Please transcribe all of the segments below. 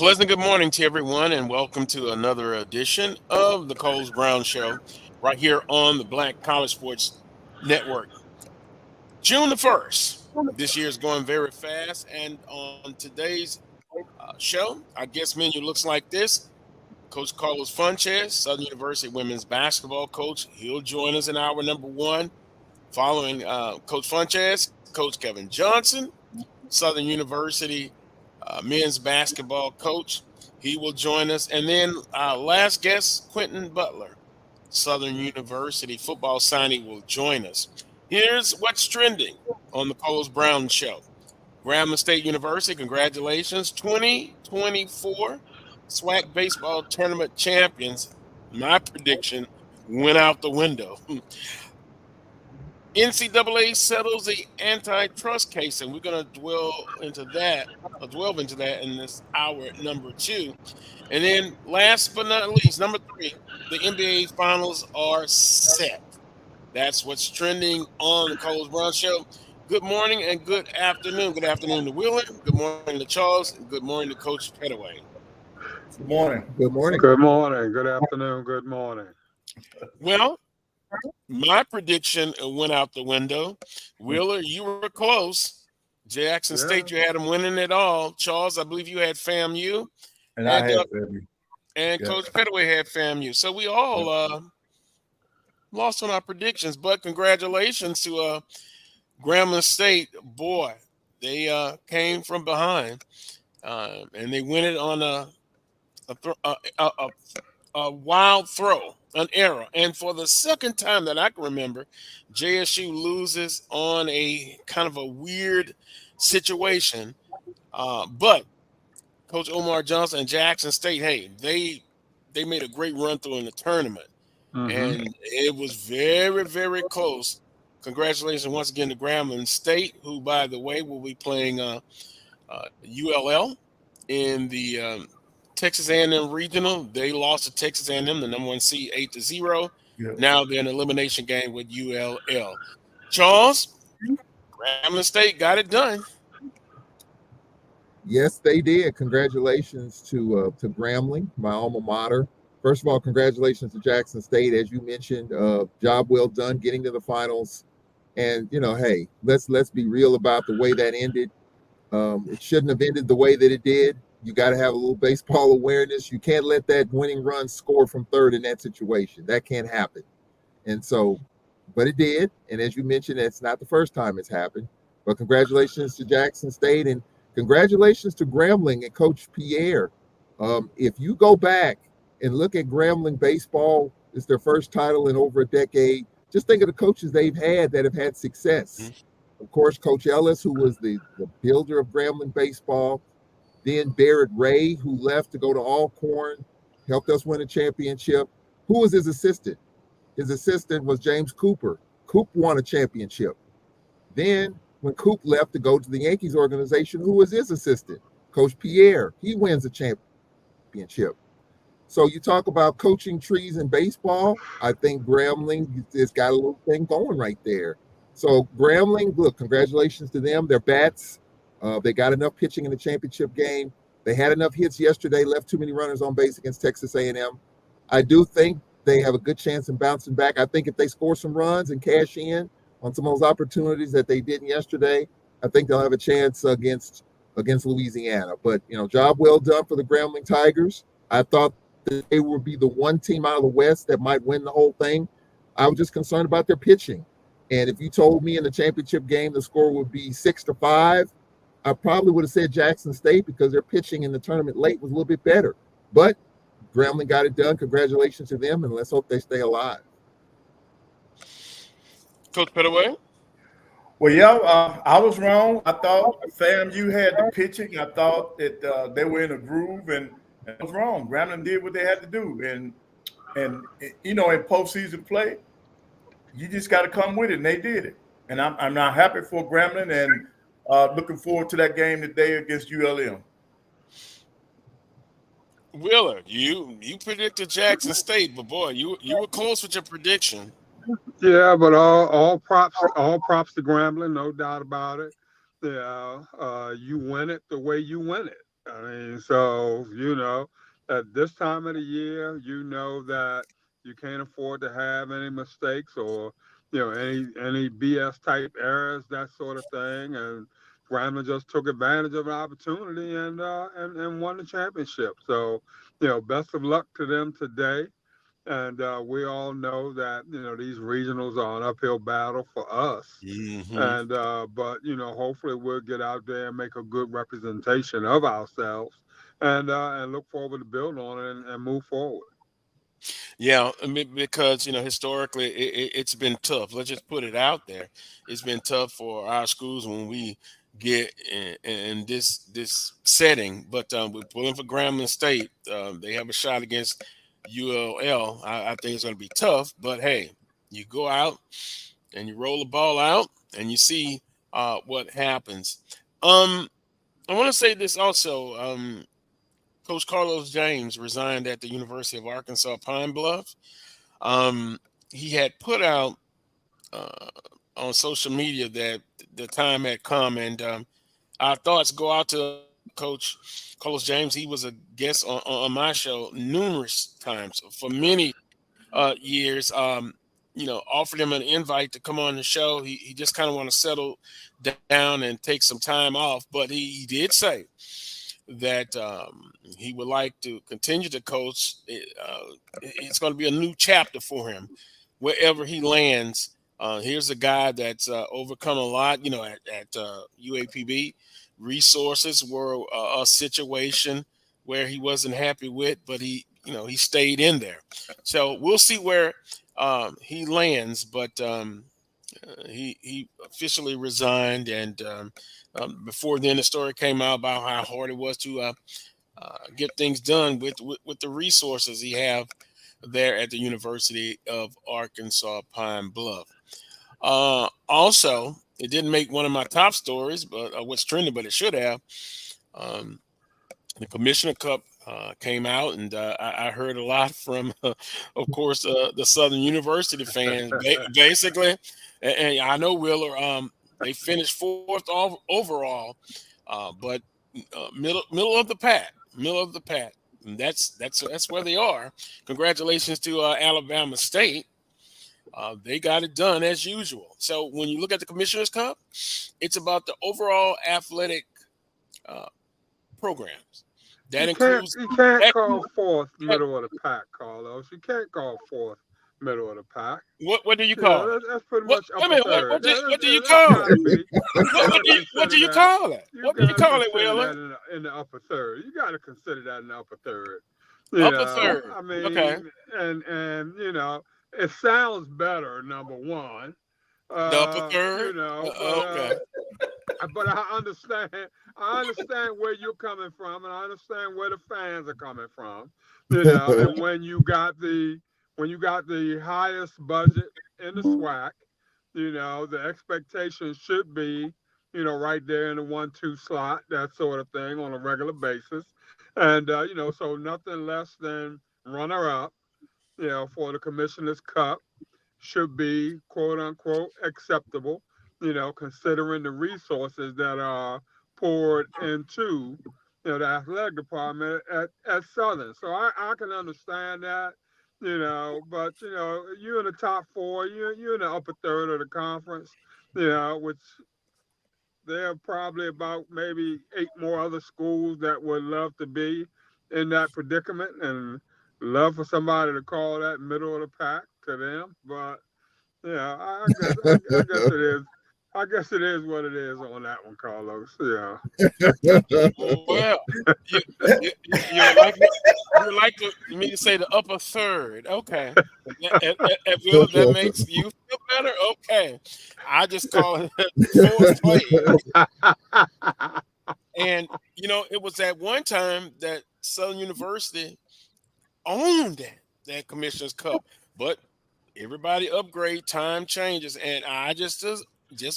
pleasant good morning to everyone, and welcome to another edition of the Coles Brown Show right here on the Black College Sports Network. June the 1st. This year is going very fast, and on today's show, our guest menu looks like this. Coach Carlos Funchess, Southern University women's basketball coach. He'll join us in hour number one. Following Coach Funchess, Coach Kevin Johnson, Southern University men's basketball coach. He will join us. And then our last guest, Quinton Butler, Southern University football signee, will join us. Here's what's trending on the Coles Brown Show. Grambling State University, congratulations, 2024 SWAC baseball tournament champions. My prediction went out the window. NCAA settles the antitrust case, and we're going to delve into that in this hour number two. And then last but not least, number three, the NBA finals are set. That's what's trending on the Coles Brown Show. Good morning and good afternoon. Good afternoon to Wheeler. Good morning to Charles. And good morning to Coach Pettaway. Good morning. Good morning. Good morning. Good afternoon. Good morning. Well, my prediction went out the window. Wheeler, you were close. Jackson State, you had them winning it all. Charles, I believe you had FAMU. And I had FAMU. And Coach Pettaway had FAMU. So we all lost on our predictions. But congratulations to Grambling State. Boy, they came from behind. And they win it on a wild throw. An error. And for the second time that I can remember, JSU loses on a kind of a weird situation. But Coach Omar Johnson and Jackson State, hey, they made a great run through in the tournament. And it was very, very close. Congratulations once again to Grambling State, who, by the way, will be playing ULL in the Texas A&M Regional. They lost to Texas A&M, the number one seed, 8-0. Yep. Now they're in an elimination game with ULL. Charles, Grambling State got it done. Yes, they did. Congratulations to Grambling, my alma mater. First of all, congratulations to Jackson State. As you mentioned, job well done getting to the finals. And, hey, let's be real about the way that ended. It shouldn't have ended the way that it did. You got to have a little baseball awareness. You can't let that winning run score from third in that situation. That can't happen. And so, but it did. And as you mentioned, it's not the first time it's happened. But congratulations to Jackson State and congratulations to Grambling and Coach Pierre. If you go back and look at Grambling baseball, it's their first title in over a decade. Just think of the coaches they've had that have had success. Of course, Coach Ellis, who was the builder of Grambling baseball. Then Barrett Ray, who left to go to Alcorn, helped us win a championship. Who was his assistant? His assistant was James Cooper. Coop won a championship. Then when Coop left to go to the Yankees organization, who was his assistant? Coach Pierre. He wins a championship. So you talk about coaching trees in baseball. I think Grambling has got a little thing going right there. So Grambling, look, congratulations to them. Their bats. They got enough pitching in the championship game. They had enough hits yesterday, left too many runners on base against Texas A&M. I do think they have a good chance in bouncing back. I think if they score some runs and cash in on some of those opportunities that they didn't yesterday, I think they'll have a chance against Louisiana. But, job well done for the Grambling Tigers. I thought that they would be the one team out of the West that might win the whole thing. I was just concerned about their pitching. And if you told me in the championship game the score would be 6-5, I probably would have said Jackson State because their pitching in the tournament late was a little bit better. But Grambling got it done. Congratulations to them, and let's hope they stay alive. Coach Pettaway? Well, yeah, I was wrong. I thought FAMU had the pitching. I thought that they were in a groove, and I was wrong. Grambling did what they had to do. And in postseason play, you just got to come with it, and they did it. And I'm not happy for Grambling, and looking forward to that game today against ULM. Wheeler, you predicted Jackson State, but boy, you were close with your prediction. Yeah, but all props to Grambling, no doubt about it. Yeah, you win it the way you win it. I mean, so, at this time of the year, that you can't afford to have any mistakes or, any BS type errors, that sort of thing. And Grambling just took advantage of an opportunity and won the championship. So, best of luck to them today. And we all know that these regionals are an uphill battle for us. Hmm. And but hopefully we'll get out there and make a good representation of ourselves, and look forward to build on it and move forward. Yeah, I mean, because historically it's been tough. Let's just put it out there. It's been tough for our schools when we get in this setting. But we're pulling for Grambling State. They have a shot against ULL. I think it's going to be tough. But hey, you go out and you roll the ball out and you see what happens. Um, I want to say this also. Coach Carlos James resigned at the University of Arkansas Pine Bluff. um, he had put out uh, on social media that the time had come, and our thoughts go out to Coach Carlos James. He was a guest on my show numerous times for many years. Offered him an invite to come on the show. He just kind of want to settle down and take some time off, but he did say that he would like to continue to coach. It's going to be a new chapter for him wherever he lands. Here's a guy that's overcome a lot, at UAPB. Resources were a situation where he wasn't happy with, but he stayed in there. So we'll see where he lands, but he officially resigned, and before then, the story came out about how hard it was to get things done with the resources he have there at the University of Arkansas Pine Bluff. Also, it didn't make one of my top stories, but what's trending, but it should have. Um, the Commissioner Cup came out, and I heard a lot from, of course, the Southern University fans. Basically, and I know Wheeler. They finished fourth overall, but middle of the pack, middle of the pack. And that's where they are. Congratulations to Alabama State. They got it done as usual. So when you look at the Commissioner's Cup, it's about the overall athletic uh, programs. That You can't includes you can't that, call fourth that- middle of the pack, Carlos. You can't call fourth middle of the pack. what do you call it? That's pretty What much I upper mean, third. what do you That's call it? gotta be. You gotta What do consider you that. call it? You What do you gotta call it, consider Wheeler? that in the upper third. You gotta consider that in the upper third. Upper third. I Okay. mean, and it sounds better. Number one, The upper third. Okay. but I understand. I understand where you're coming from, and I understand where the fans are coming from. And when you got the highest budget in the SWAC, the expectation should be, right there in the 1-2 slot, that sort of thing on a regular basis, and so nothing less than runner up, for the Commissioner's Cup should be quote unquote acceptable, considering the resources that are poured into, the athletic department at Southern. So I can understand that, but you're in the top four, you're in the upper third of the conference, which there are probably about maybe 8 more other schools that would love to be in that predicament and love for somebody to call that middle of the pack to them. But yeah, I guess it is. I guess it is what it is on that one, Carlos. Yeah. Well, you you would like me to say the upper third. Okay. If that makes you feel better, okay. I just call it fourth place. And it was at one time that Southern University owned that Commissioner's Cup, but everybody upgrade, time changes, and I just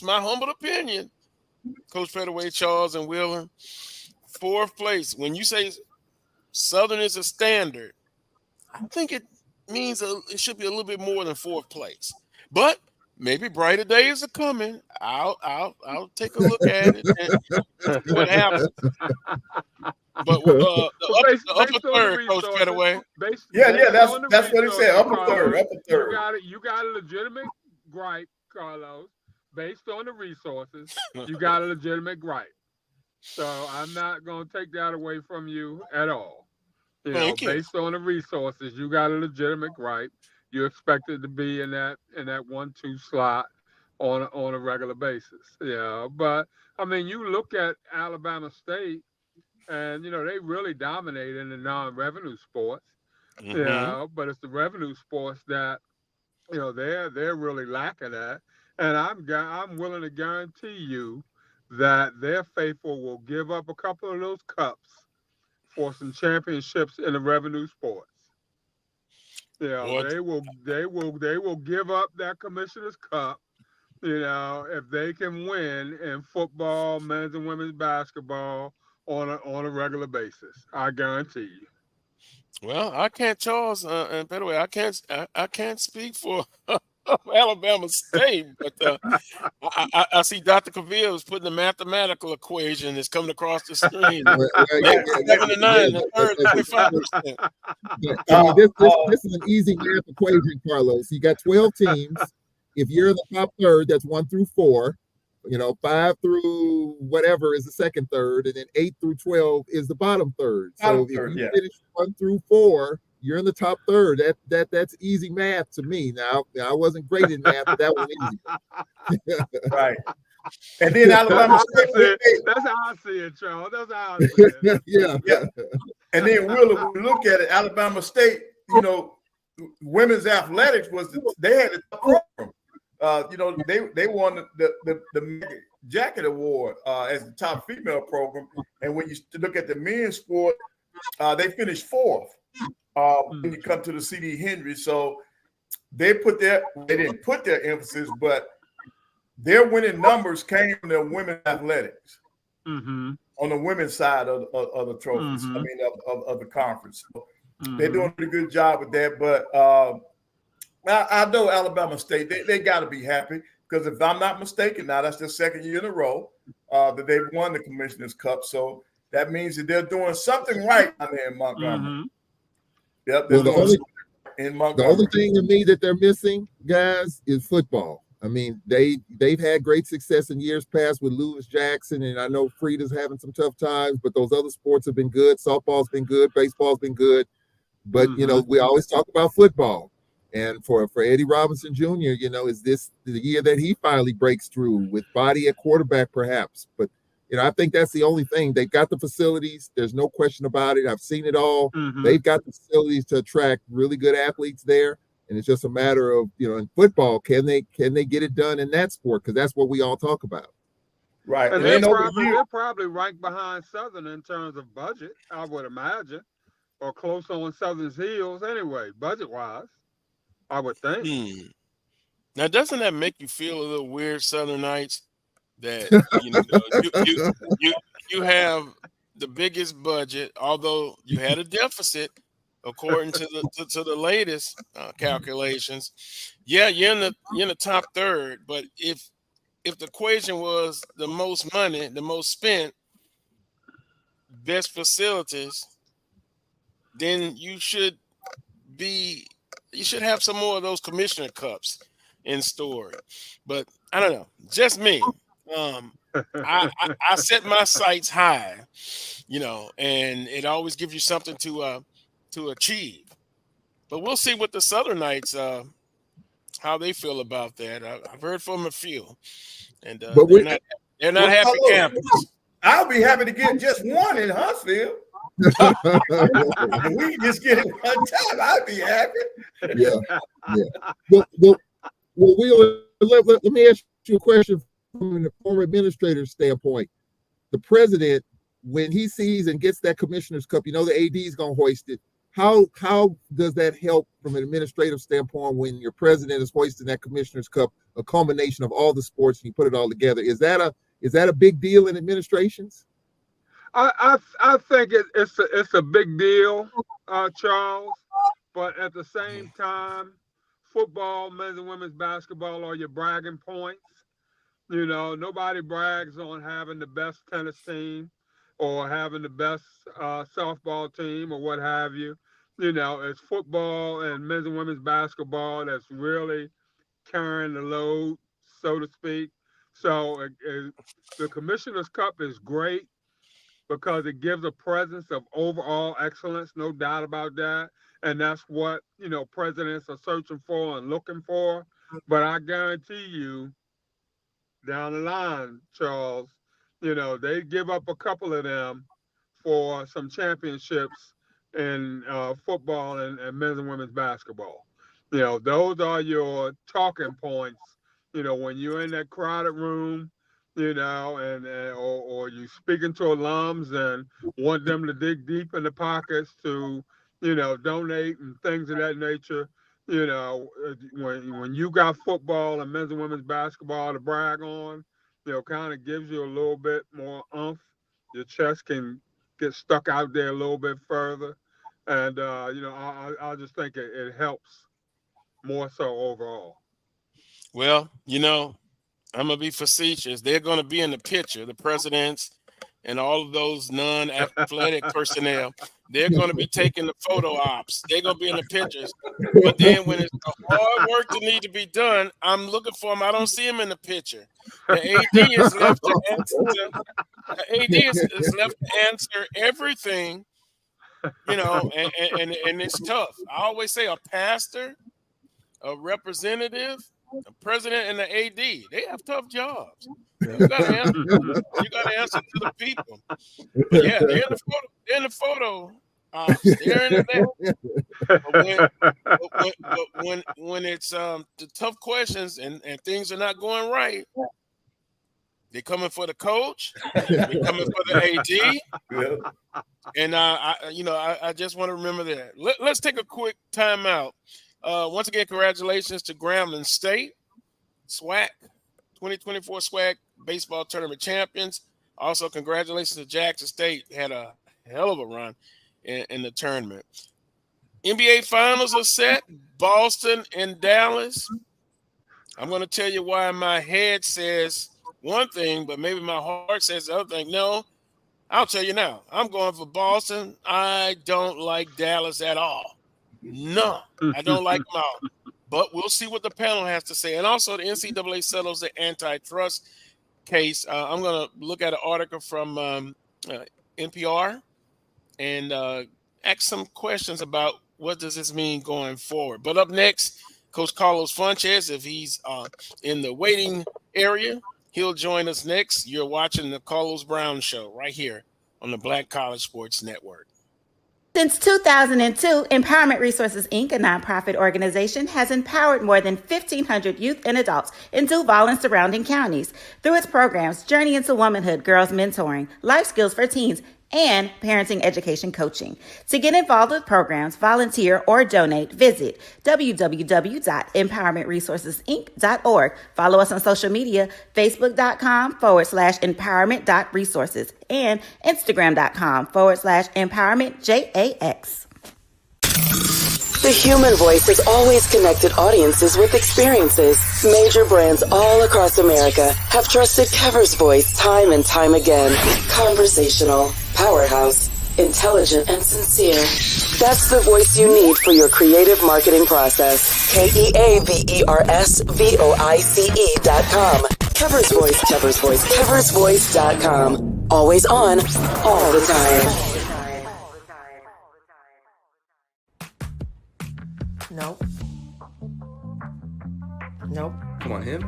my humble opinion, Coach Federway, Charles, and Wheeler, fourth place. When you say Southern is a standard, I think it means it should be a little bit more than fourth place. But maybe brighter days are coming. I'll take a look at it and see what happens. But the upper based on the third, Coach resources, Getaway. based That's what he said. resources, Upper Carlos, third, upper third. you got a legitimate gripe, Carlos. Based on the resources, you got a legitimate gripe. So I'm not gonna take that away from you at all. Thank you. Based on the resources, you got a legitimate gripe. You expected to be in that 1-2 slot on a regular basis. Yeah, but I mean, you look at Alabama State, and they really dominate in the non-revenue sports. Mm-hmm. Yeah, but it's the revenue sports that they're really lacking at, and I'm willing to guarantee you that their faithful will give up a couple of those cups for some championships in the revenue sports. What? They will give up that commissioner's cup, if they can win in football, men's and women's basketball on a regular basis. I guarantee you. Well, I can't, Charles. And by the way, I can't speak for Alabama State, but I see Dr. Cavill is putting the mathematical equation that's coming across the screen. Well, yeah, 7-9, the third, but, 25%. I mean, this is an easy math equation, Carlos. You got 12 teams. If you're in the top third, that's 1 through 4. 5 through whatever is the second third, and then 8 through 12 is the bottom third. So if you finish 1 through 4, you're in the top third. That's easy math to me. Now I wasn't great in math, but that was easy. Right. And then Alabama State. That's how I see it, Charles. That's how I see it. Yeah. And then we look at it. Alabama State, women's athletics they had a program. They won the Jacket Award as the top female program. And when you look at the men's sport, they finished 4th when you come to the C.D. Henry. So they didn't put their emphasis, but their winning numbers came from their women's athletics on the women's side of the trophies. I mean, of the conference. So they're doing a pretty good job with that. But I know Alabama State, they got to be happy because if I'm not mistaken, now that's their second year in a row that they've won the Commissioner's Cup. So that means that they're doing something right down there in Montgomery. Yep, Well, the only thing to me that they're missing, guys, is football. I mean, they've had great success in years past with Lewis Jackson, and I know Frida's having some tough times, but those other sports have been good. Softball's been good, baseball's been good. But we always talk about football. And for Eddie Robinson Jr., is this the year that he finally breaks through with body at quarterback, perhaps? But I think that's the only thing. They've got the facilities. There's no question about it. I've seen it all. They've got the facilities to attract really good athletes there. And it's just a matter of, in football, can they get it done in that sport? Because that's what we all talk about. Right. And they're probably ranked behind Southern in terms of budget, I would imagine, or close on Southern's heels anyway, budget-wise, I would think. Now, doesn't that make you feel a little weird, Southern Knights, that you have the biggest budget, although you had a deficit according to the latest calculations? Yeah, you're in the top third, but if the equation was the most money, the most spent, best facilities, then you should have some more of those commissioner cups in store. But I don't know, just me. I set my sights high, and it always gives you something to achieve. But we'll see what the Southern Knights how they feel about that. I've heard from a few, and they're not happy campers. I'll be happy to get just one in Huntsville. If we can just get it one time, I'd be happy. Yeah. Well, let me ask you a question from the former administrator's standpoint. The president, when he sees and gets that commissioner's cup, the AD is going to hoist it. How does that help from an administrative standpoint when your president is hoisting that commissioner's cup, a combination of all the sports, and you put it all together? Is that a big deal in administrations? I think it's a big deal, Charles. But at the same time, football, men's and women's basketball are your bragging points. Nobody brags on having the best tennis team. or having the best softball team or what have you. It's football and men's and women's basketball that's really carrying the load, so to speak. So the Commissioner's Cup is great because it gives a presence of overall excellence, no doubt about that. And that's what, presidents are searching for and looking for. But I guarantee you, down the line, Charles, they give up a couple of them for some championships in football and men's and women's basketball. Those are your talking points, when you're in that crowded room, or you speaking to alums and want them to dig deep in the pockets to, donate and things of that nature. When you got football and men's and women's basketball to brag on, kind of gives you a little bit more oomph. Your chest can get stuck out there a little bit further. And, I just think it helps more so overall. Well, I'm going to be facetious. They're going to be in the picture, the presidents and all of those non-athletic personnel. They're going to be taking the photo ops. They're going to be in the pictures. But then when it's the hard work that need to be done, I'm looking for them. I don't see them in the picture. The AD is left to answer everything, and it's tough. I always say a pastor, a representative, the president, and the AD, they have tough jobs. You got to answer to the people. But yeah, they're in the photo. They're in there. But when it's the tough questions and things are not going right, they're coming for the coach. They're coming for the AD. And I just want to remember that. Let's take a quick timeout. Once again, congratulations to Grambling State, SWAC, 2024 SWAC baseball tournament champions. Also, congratulations to Jackson State. Had a hell of a run in the tournament. NBA Finals are set. Boston and Dallas. I'm going to tell you why my head says one thing, but maybe my heart says the other thing. No, I'll tell you now. I'm going for Boston. I don't like Dallas at all. No, I don't like them all. But we'll see what the panel has to say. And also, the NCAA settles the antitrust case. I'm going to look at an article from NPR and ask some questions about what does this mean going forward. But up next, Coach Carlos Funchess, if he's in the waiting area, he'll join us next. You're watching the Carlos Brown Show right here on the Black College Sports Network. Since 2002, Empowerment Resources, Inc., a nonprofit organization, has empowered more than 1,500 youth and adults in Duval and surrounding counties. Through its programs, Journey into Womanhood, Girls Mentoring, Life Skills for Teens, and Parenting Education Coaching. To get involved with programs, volunteer, or donate, visit www.empowermentresourcesinc.org. Follow us on social media, facebook.com/empowerment.resources and instagram.com/empowermentJAX. The human voice has always connected audiences with experiences. Major brands all across America have trusted Kever's voice time and time again. Conversational, powerhouse, intelligent, and sincere. That's the voice you need for your creative marketing process. KEAVERSVOICE.com. Kever's Voice, Kever's Voice, KeversVoice.com. Always on, all the time. Nope. Nope. Come on, him?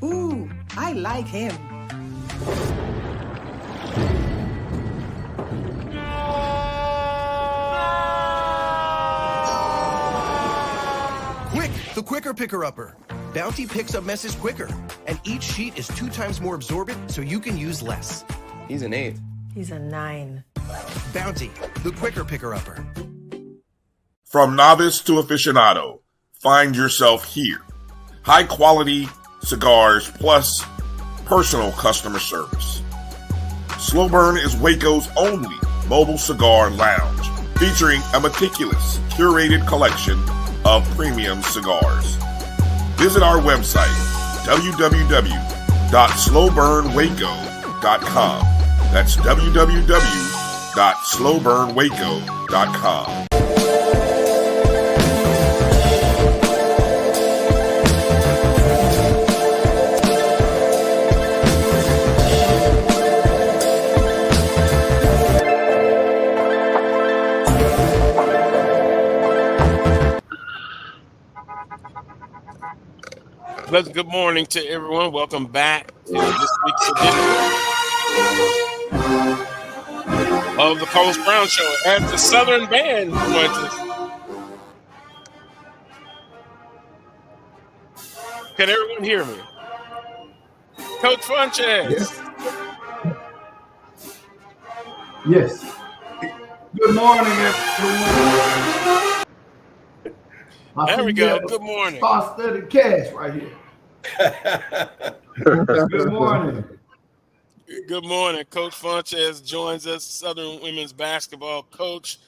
Ooh, I like him. Quick! The Quicker Picker-Upper. Bounty picks up messes quicker, and each sheet is 2 times more absorbent, so you can use less. He's an 8. He's a 9. Bounty, the Quicker Picker-Upper. From novice to aficionado, find yourself here. High quality cigars plus personal customer service. Slow Burn is Waco's only mobile cigar lounge, featuring a meticulous, curated collection of premium cigars. Visit our website, www.slowburnwaco.com. That's www.slowburnwaco.com. Pleasant good morning to everyone. Welcome back to this week's edition of the Coles Brown Show at the Southern Band. Can everyone hear me? Coach Funchess. Yes. Good morning, everyone. There we go. Good morning. Star Studded Cash right here. Good morning. Good morning. Coach Funchess joins us, Southern women's basketball coach.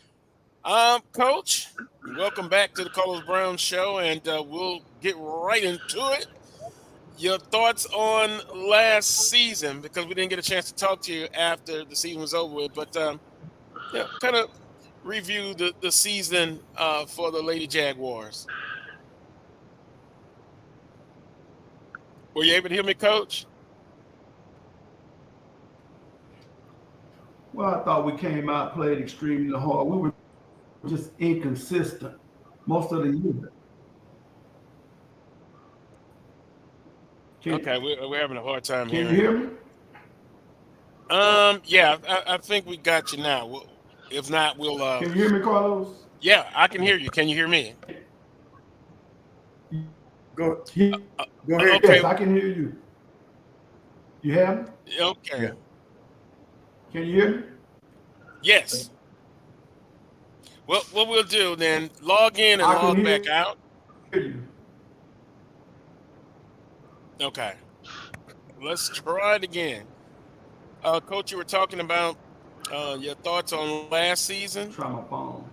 Coach, welcome back to the Coles Brown Show, and we'll get right into it. Your thoughts on last season, because we didn't get a chance to talk to you after the season was over with, but kind of review the season for the Lady Jaguars. Were you able to hear me, Coach? Well, I thought we came out, played extremely hard. We were just inconsistent most of the year. Okay, we're having a hard time hearing. hearing. Can you hear me? Yeah, I think we got you now. If not, we'll. Can you hear me, Carlos? Yeah, I can hear you. Can you hear me? Go ahead. Okay. Yes, I can hear you. You have me? Okay. Yeah. Can you hear me? Yes. Well, what we'll do then, log in and log back out. Hear you. Okay. Let's try it again. Coach, you were talking about your thoughts on last season. Try my phone.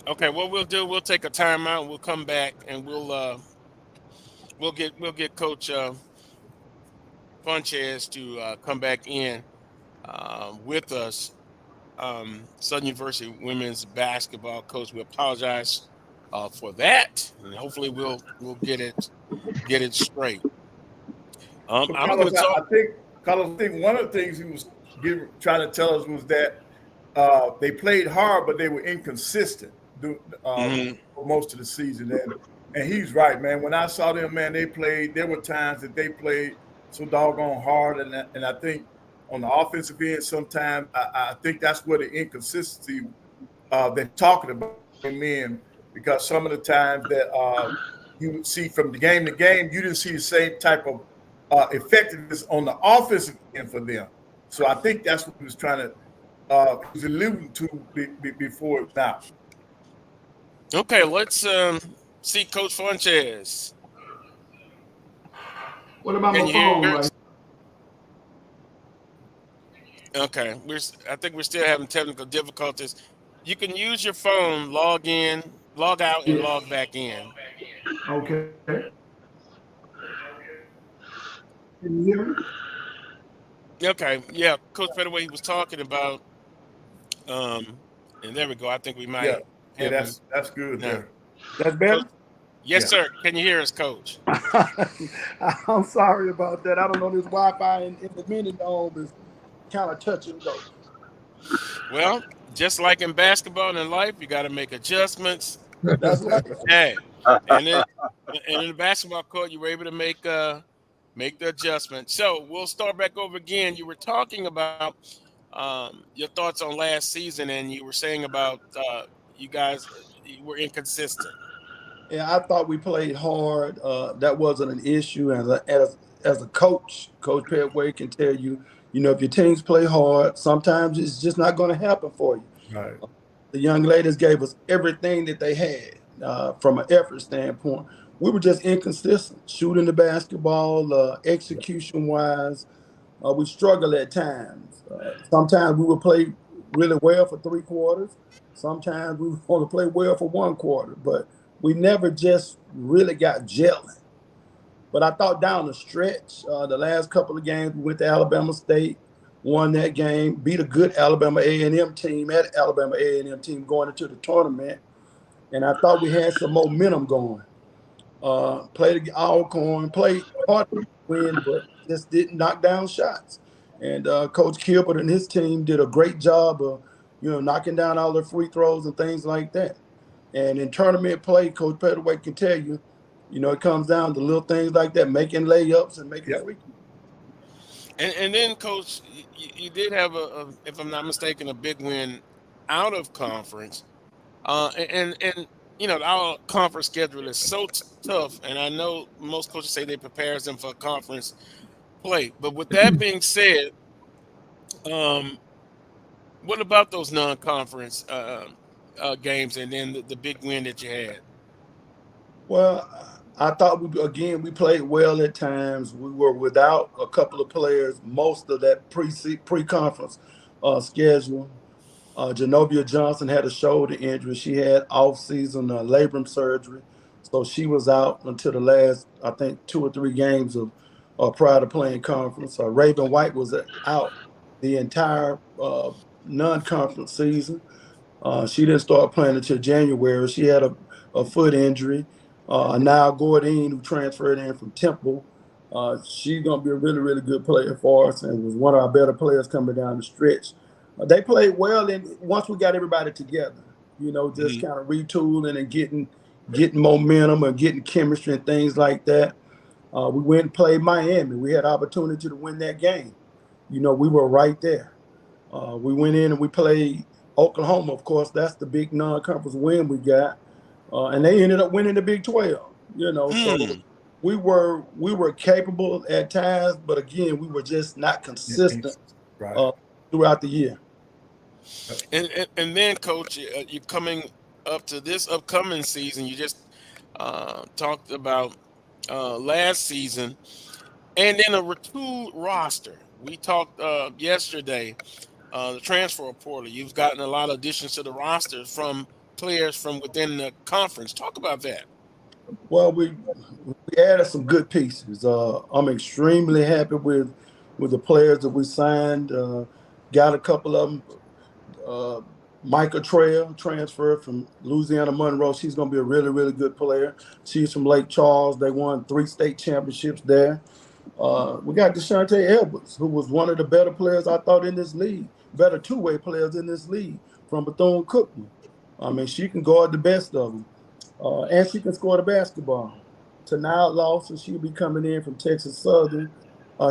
Okay, what we'll do, we'll take a timeout and we'll come back and we'll get Coach Funchess to come back in with us. Southern University women's basketball coach. We apologize for that, and hopefully we'll get it straight. So Carlos, I think one of the things he was trying to tell us was that they played hard, but they were inconsistent for most of the season. And he's right, man. When I saw them, man, there were times that they played so doggone hard, and I think on the offensive end, sometimes I think that's where the inconsistency they're talking about came in, because some of the times that you would see from the game to game, you didn't see the same type of effectiveness on the offensive end for them. So I think that's what he was trying to was alluding to before now. Okay, let's see Coach Funchess. What about my phone? Right? Okay, I think we're still having technical difficulties. You can use your phone, log in, log out, and log back in. Okay. Can you hear me? Okay, yeah, Coach Pettaway, he was talking about, and there we go. I think we might. Yeah, that's good. Yeah. That's better? Coach, yes, sir. Can you hear us, Coach? I'm sorry about that. I don't know, this Wi-Fi in the mini dome is kind of touch and go. Well, just like in basketball and in life, you got to make adjustments. That's right. Hey, and in the basketball court, you were able to make the adjustment. So we'll start back over again. You were talking about your thoughts on last season, and you were saying about you guys were inconsistent. Yeah, I thought we played hard. That wasn't an issue. As a coach, Coach Pettaway can tell you, if your teams play hard, sometimes it's just not going to happen for you. Right. The young ladies gave us everything that they had from an effort standpoint. We were just inconsistent, shooting the basketball, execution-wise. We struggle at times. Sometimes we would play really well for 3 quarters. Sometimes we want to play well for 1 quarter, but we never just really got gelling. But I thought down the stretch, the last couple of games, we went to Alabama State, won that game, beat a good Alabama A&M team at Alabama A&M team going into the tournament. And I thought we had some momentum going. Played the Alcorn, played hard to win, but just didn't knock down shots. And Coach Kilbert and his team did a great job of, knocking down all their free throws and things like that. And in tournament play, Coach Pettaway can tell you, it comes down to little things like that, making layups and making free throws. And then, Coach, you did have if I'm not mistaken, a big win out of conference. And our conference schedule is so tough, and I know most coaches say they prepares them for conference play. But with that being said, what about those non-conference games, and then the big win that you had? Well, I thought we played well at times. We were without a couple of players most of that pre-conference schedule. Genovia Johnson had a shoulder injury. She had off-season labrum surgery, so she was out until the last, I think, 2 or 3 games of prior to playing conference. Raven White was out the entire non-conference season. She didn't start playing until January. She had a foot injury. Now Gordine, who transferred in from Temple, she's going to be a really, really good player for us and was one of our better players coming down the stretch. They played well, and once we got everybody together, just kind of retooling and getting momentum and getting chemistry and things like that. We went and played Miami. We had opportunity to win that game. We were right there. We went in and we played Oklahoma. Of course, that's the big non-conference win we got, and they ended up winning the Big 12. So we were capable at times, but again, we were just not consistent throughout the year. And then, Coach, you're coming up to this upcoming season. You just talked about last season, and then a retooled roster. We talked yesterday, the transfer portal. You've gotten a lot of additions to the roster from players from within the conference. Talk about that. Well, we added some good pieces. I'm extremely happy with the players that we signed. Got a couple of them. Micah Trail transferred from Louisiana Monroe. She's going to be a really, really good player. She's from Lake Charles. They won 3 state championships there. We got Deshante Edwards, who was one of the better players I thought in this league, better two-way players in this league from Bethune-Cookman. I mean, she can guard the best of them, and she can score the basketball. Tanaya Lawson, she'll be coming in from Texas Southern.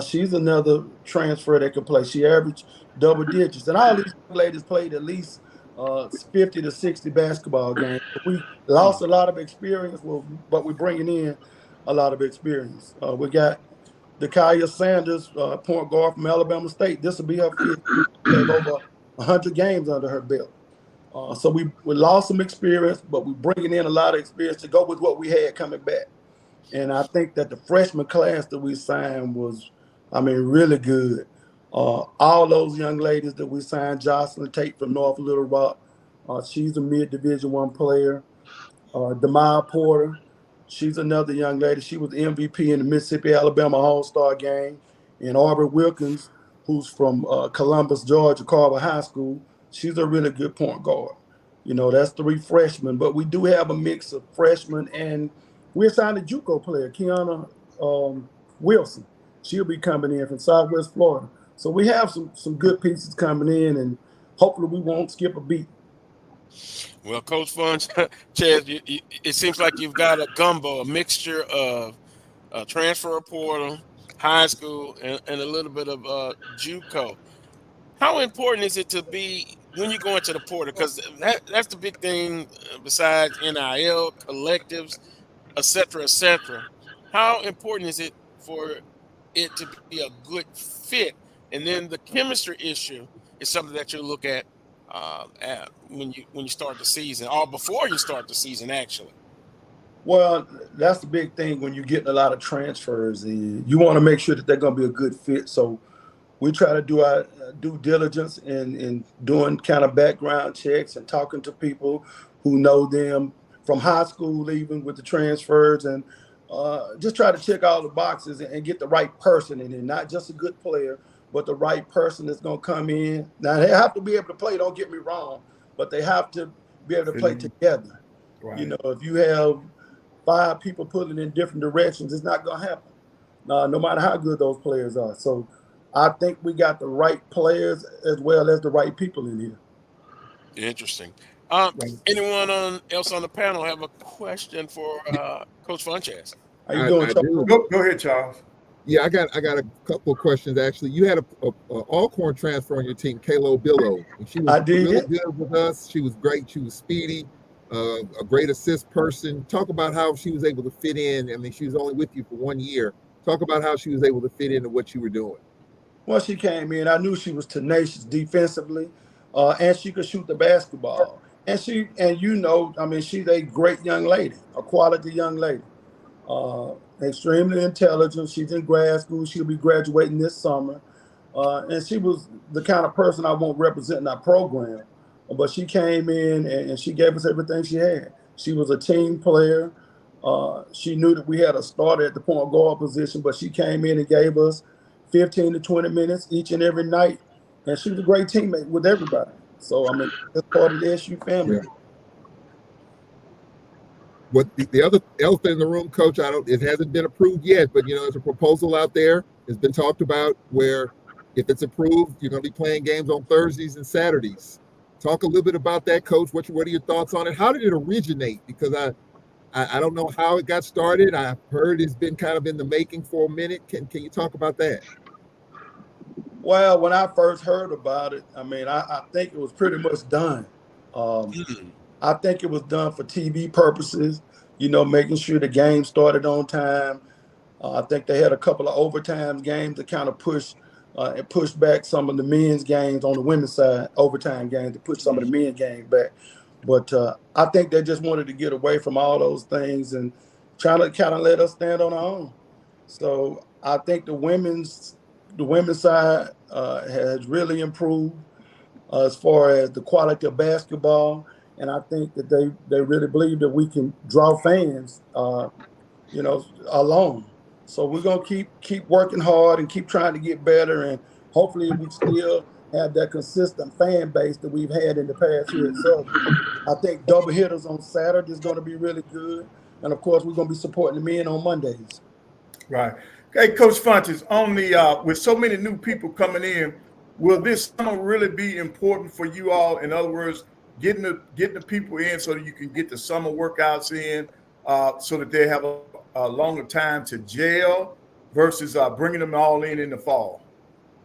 She's another transfer that can play. She averaged double digits. And all these ladies played at least 50 to 60 basketball games. We lost a lot of experience, but we're bringing in a lot of experience. We got Dakaya Sanders, point guard from Alabama State. This will be her 5th. She has over 100 games under her belt. So we lost some experience, but we're bringing in a lot of experience to go with what we had coming back. And I think that the freshman class that we signed was, really good. All those young ladies that we signed, Jocelyn Tate from North Little Rock, she's a mid-Division I player. Demar Porter, she's another young lady. She was MVP in the Mississippi-Alabama All-Star game. And Aubrey Wilkins, who's from Columbus, Georgia, Carver High School, she's a really good point guard. That's 3 freshmen. But we do have a mix of freshmen, and we assigned a JUCO player, Kiana Wilson. She'll be coming in from Southwest Florida. So we have some good pieces coming in, and hopefully we won't skip a beat. Well, Coach Funchess, it seems like you've got a gumbo, a mixture of transfer portal, high school, and a little bit of JUCO. How important is it to be when you go into the portal? Because that's the big thing besides NIL, collectives, et cetera, et cetera. How important is it for it to be a good fit? And then the chemistry issue is something that you look at when you start the season, or before you start the season, actually. Well, that's the big thing when you're getting a lot of transfers. You want to make sure that they're going to be a good fit. So we try to do our due diligence in doing kind of background checks and talking to people who know them from high school, even with the transfers, and just try to check all the boxes and get the right person in there, not just a good player, but the right person that's going to come in. Now, they have to be able to play, don't get me wrong, but they have to be able to play together. Right. You know, if you have 5 people pulling in different directions, it's not going to happen, no matter how good those players are. So I think we got the right players as well as the right people in here. Interesting. Anyone else on the panel have a question for Coach Funchess? How you doing, Charles? Go ahead, Charles. Yeah, I got a couple of questions actually. You had a Alcorn transfer on your team, Kaylo Billow, and she was really good with us. She was great. She was speedy, a great assist person. Talk about how she was able to fit in. I mean, she was only with you for 1 year. Talk about how she was able to fit into what you were doing. Once she came in, I knew she was tenacious defensively, and she could shoot the basketball. And she's a great young lady, a quality young lady. Extremely intelligent. She's in grad school. She'll be graduating this summer. And she was the kind of person I want representing our program. But she came in and she gave us everything she had. She was a team player. She knew that we had a starter at the point guard position, but she came in and gave us 15 to 20 minutes each and every night. And she was a great teammate with everybody. So, I mean, that's part of the SU family. Yeah. What the other elephant in the room, Coach, it hasn't been approved yet, but, there's a proposal out there. It's been talked about where if it's approved, you're going to be playing games on Thursdays and Saturdays. Talk a little bit about that, Coach. What are your thoughts on it? How did it originate? Because I don't know how it got started. I've heard it's been kind of in the making for a minute. Can you talk about that? Well, when I first heard about it, I mean, I think it was pretty much done. I think it was done for TV purposes, making sure the game started on time. I think they had a couple of overtime games to kind of push back some of the men's games on the women's side, overtime games to push some of the men's games back. But I think they just wanted to get away from all those things and trying to kind of let us stand on our own. So I think the women's side has really improved as far as the quality of basketball. And I think that they really believe that we can draw fans, alone. So we're going to keep working hard and keep trying to get better. And hopefully we still have that consistent fan base that we've had in the past here at Southern. I think double hitters on Saturday is going to be really good. And, of course, we're going to be supporting the men on Mondays. Right. Hey, Coach Funchess, with so many new people coming in, will this summer really be important for you all? In other words, getting the people in so that you can get the summer workouts in, so that they have a longer time to gel versus bringing them all in the fall.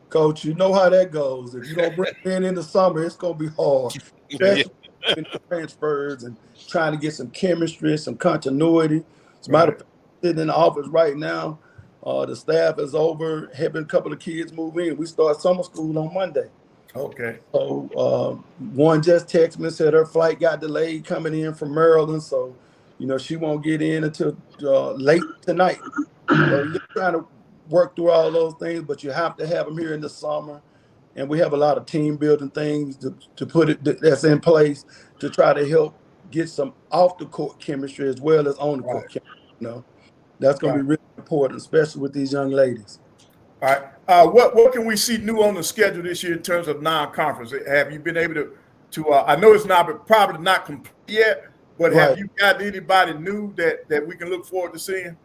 Coach, you know how that goes. If you don't bring them in the summer, it's going to be hard, especially in transfers and trying to get some chemistry, some continuity. As a matter of fact, sitting in the office right now, the staff is over, helping a couple of kids move in. We start summer school on Monday. Okay. So one just texted me and said her flight got delayed coming in from Maryland. So, she won't get in until late tonight. So you're trying to work through all those things, but you have to have them here in the summer. And we have a lot of team building things to put it that's in place to try to help get some off the court chemistry as well as on the court chemistry. That's going to be really important, especially with these young ladies. All right. What can we see new on the schedule this year in terms of non-conference? Have you been able to I know it's probably not complete yet, but have you got anybody new that we can look forward to seeing?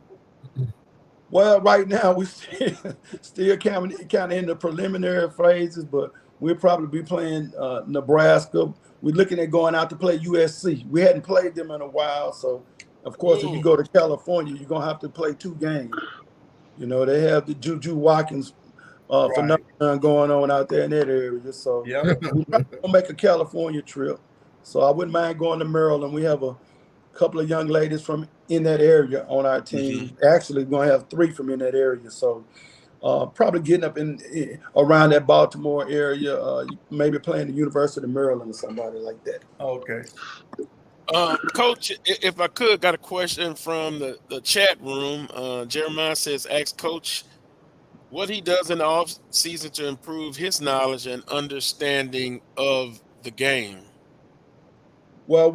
Well, right now we still kind of in the preliminary phases, but we'll probably be playing Nebraska. We're looking at going out to play USC. We hadn't played them in a while, so of course if you go to California, you're gonna have to play 2 games. They have the Juju Watkins phenomenon going on out there in that area. So we're going to make a California trip. So I wouldn't mind going to Maryland. We have a couple of young ladies from in that area on our team. Actually, we're going to have 3 from in that area. So probably getting up in around that Baltimore area, maybe playing the University of Maryland or somebody like that. Okay. Coach, if I could, got a question from the chat room. Jeremiah says, ask Coach what he does in the off season to improve his knowledge and understanding of the game. Well,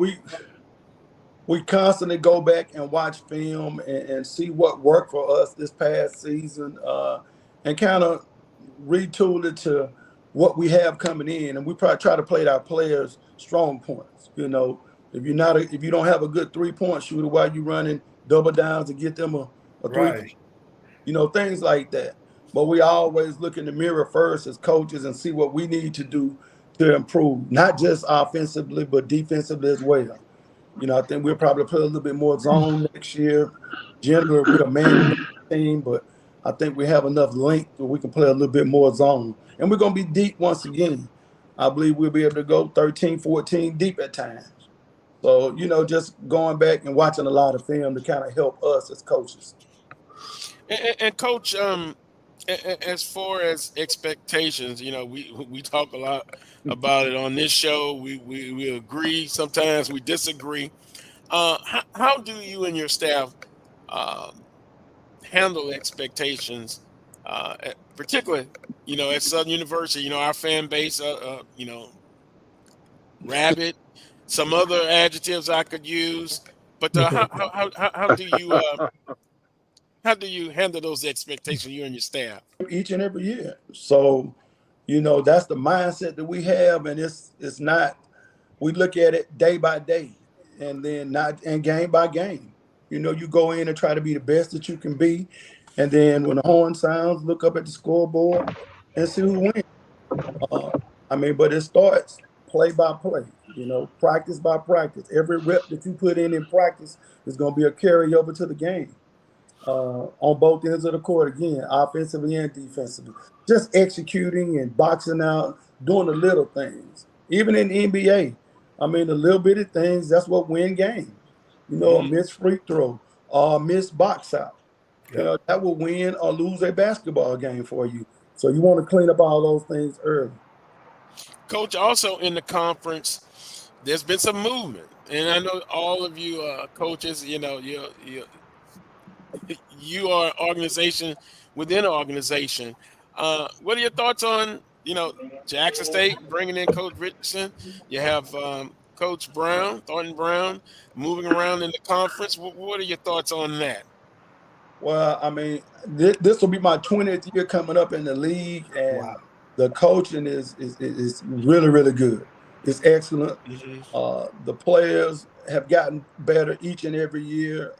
We constantly go back and watch film and see what worked for us this past season, and kind of retool it to what we have coming in. And we probably try to play our players' strong points. If you don't have a good 3-point shooter, why you running double downs to get them a 3-point? Right. Things like that. But we always look in the mirror first as coaches and see what we need to do to improve, not just offensively, but defensively as well. I think we'll probably play a little bit more zone next year. Generally, we're a man team, but I think we have enough length where we can play a little bit more zone. And we're going to be deep once again. I believe we'll be able to go 13, 14 deep at times. So, just going back and watching a lot of film to kind of help us as coaches. And Coach, as far as expectations, we talk a lot about it on this show. We agree. Sometimes we disagree. How do you and your staff handle expectations, particularly, at Southern University? Our fan base, rabid, some other adjectives I could use, but how do you handle those expectations, you and your staff? Each and every year. So, that's the mindset that we have, and it's not. We look at it day by day, and then game by game. You go in and try to be the best that you can be, and then when the horn sounds, look up at the scoreboard and see who wins. But it starts play by play. Practice by practice. Every rep that you put in practice is going to be a carryover to the game. On both ends of the court, again, offensively and defensively. Just executing and boxing out, doing the little things. Even in the NBA, the little bitty things, that's what win games. A missed free throw or missed box out. Yep. That will win or lose a basketball game for you. So you want to clean up all those things early. Coach, also in the conference, there's been some movement. And I know all of you coaches, you are an organization within an organization. What are your thoughts on, Jackson State bringing in Coach Richardson? You have Coach Thornton Brown, moving around in the conference. What are your thoughts on that? Well, this will be my 20th year coming up in the league, and the coaching is really, really good. It's excellent. The players have gotten better each and every year.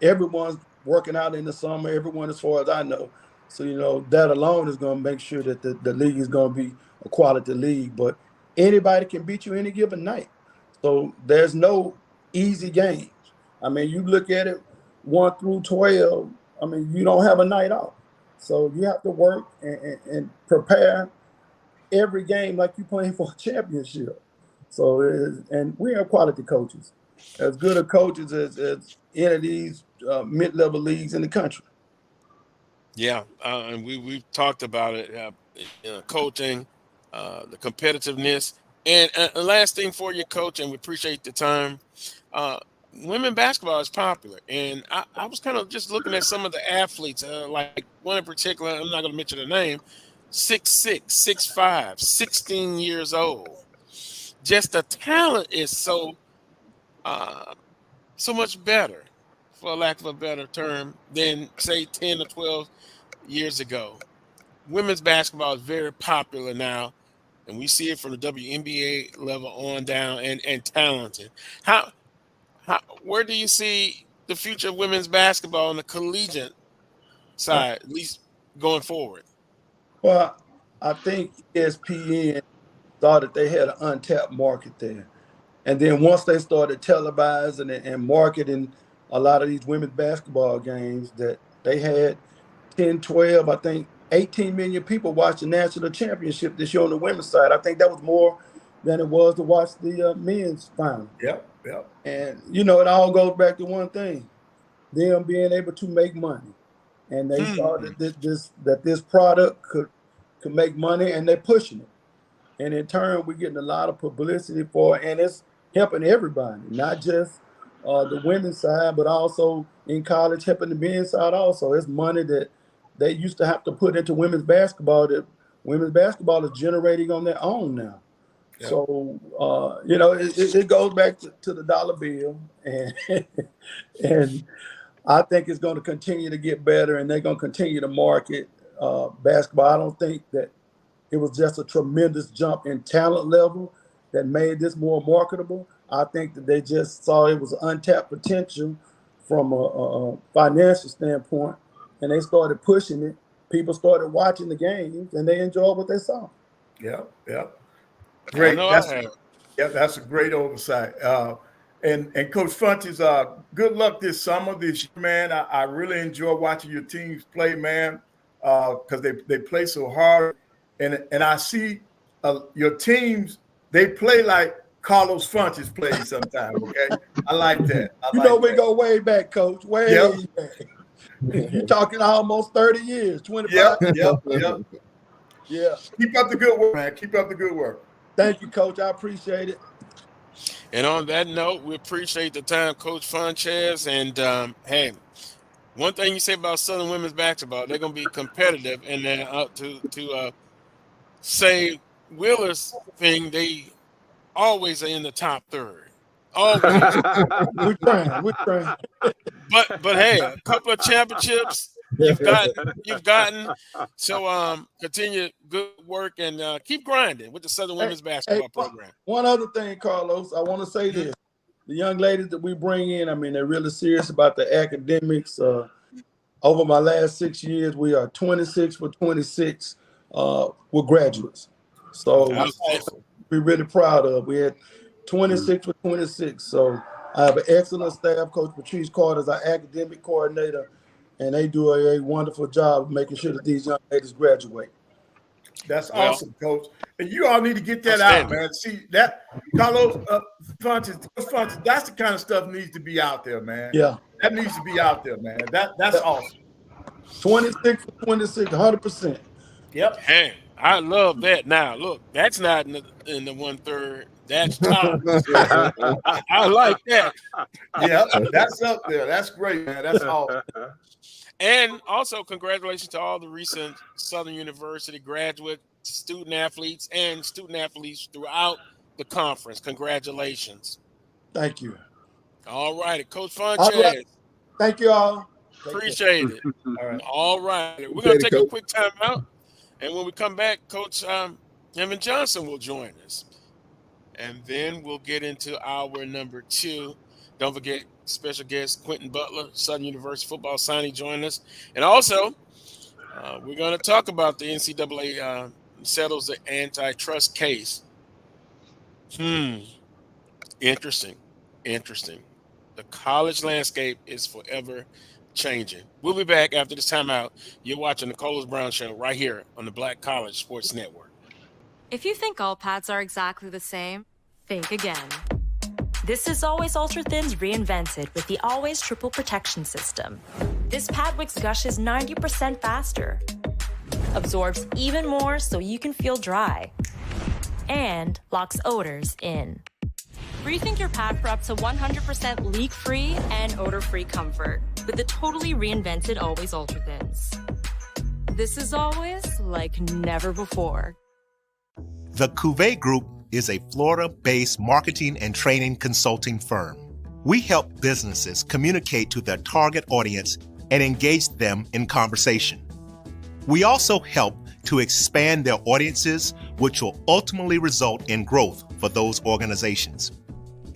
Everyone's working out in the summer, everyone as far as I know. So, that alone is going to make sure that the league is going to be a quality league. But anybody can beat you any given night. So there's no easy games. You look at it 1 through 12, you don't have a night off. So you have to work and prepare every game like you're playing for a championship. So, and we are quality coaches, as good of coaches as any of these mid-level leagues in the country. Yeah, and we've talked about it, coaching, the competitiveness. And last thing for you, Coach, and we appreciate the time. Women basketball is popular, and I was kind of just looking at some of the athletes, like one in particular. I'm not going to mention the name. 6'6", 6'5", 16 years old. Just the talent is so much better, for lack of a better term, than say 10 or 12 years ago. Women's basketball is very popular now, and we see it from the WNBA level on down, and talented. Where do you see the future of women's basketball on the collegiate side, at least going forward? Well, I think ESPN thought that they had an untapped market there. And then once they started televising and marketing a lot of these women's basketball games, that they had 10, 12, I think 18 million people watch the national championship this year on the women's side. I think that was more than it was to watch the men's final. Yep. And, it all goes back to one thing, them being able to make money. And they saw that this product could make money, and they're pushing it. And in turn, we're getting a lot of publicity for it, and it's helping everybody, not just the women's side, but also in college, helping the men's side also. It's money that they used to have to put into women's basketball that women's basketball is generating on their own now. Yeah. So, it goes back to the dollar bill, and I think it's going to continue to get better, and they're going to continue to market basketball. I don't think that it was just a tremendous jump in talent level that made this more marketable. I think that they just saw it was untapped potential from a financial standpoint, and they started pushing it. People started watching the games, and they enjoyed what they saw. Yeah. Great. I That's a great oversight. And Coach Funchess, good luck this summer, this year, man. I really enjoy watching your teams play, man, because they play so hard. And I see your teams, they play like Carlos Funchess plays sometimes, okay? I like that. We go way back, Coach, way back. You're talking almost 30 years, 25. Yep. Yeah. Keep up the good work, man. Keep up the good work. Thank you, Coach. I appreciate it. And on that note, we appreciate the time, Coach Funchess. And hey, one thing you say about Southern women's basketball, they're going to be competitive. And then to say Wheeler's thing, they always are in the top third. Always. We're trying. But hey, a couple of championships you've gotten. So continue good work and keep grinding with the Southern women's basketball program. One other thing, Carlos, I want to say this. The young ladies that we bring in, I mean, they're really serious about the academics. Over my last 6 years, we are 26 for 26 with graduates. So we're really proud of. We had 26 for 26. So I have an excellent staff. Coach Patrice Carter is our academic coordinator, and they do a wonderful job of making sure that these young ladies graduate. That's awesome, Coach. And you all need to get that out, man. See that, Carlos Funchess, that's the kind of stuff needs to be out there, man. Yeah. That needs to be out there, man. That's awesome. 26 for 26, 100%. Yep. Hey, I love that. Now, look, that's not in the 1/3. That's top. I like that. Yeah, that's up there. That's great, man. That's awesome. And also, congratulations to all the recent Southern University graduate student athletes and student athletes throughout the conference. Congratulations. Thank you. All right, Coach Funchess. Thank you all. Appreciate it. All right. We're going to take a quick time out. And when we come back, Coach Evan Johnson will join us. And then we'll get into hour number 2. Don't forget, special guest Quinton Butler, Southern University football signee, joining us. And also, we're going to talk about the NCAA settles the antitrust case. Interesting. The college landscape is forever changing. We'll be back after this timeout. You're watching the Coles Brown Show right here on the Black College Sports Network. If you think all pads are exactly the same, think again. This is Always Ultra Thins reinvented with the Always Triple Protection System. This pad wicks gushes 90% faster, absorbs even more so you can feel dry, and locks odors in. Rethink your pad for up to 100% leak-free and odor-free comfort with the totally reinvented Always Ultra Thins. This is always like never before. The Cuvée Group is a Florida-based marketing and training consulting firm. We help businesses communicate to their target audience and engage them in conversation. We also help to expand their audiences, which will ultimately result in growth for those organizations.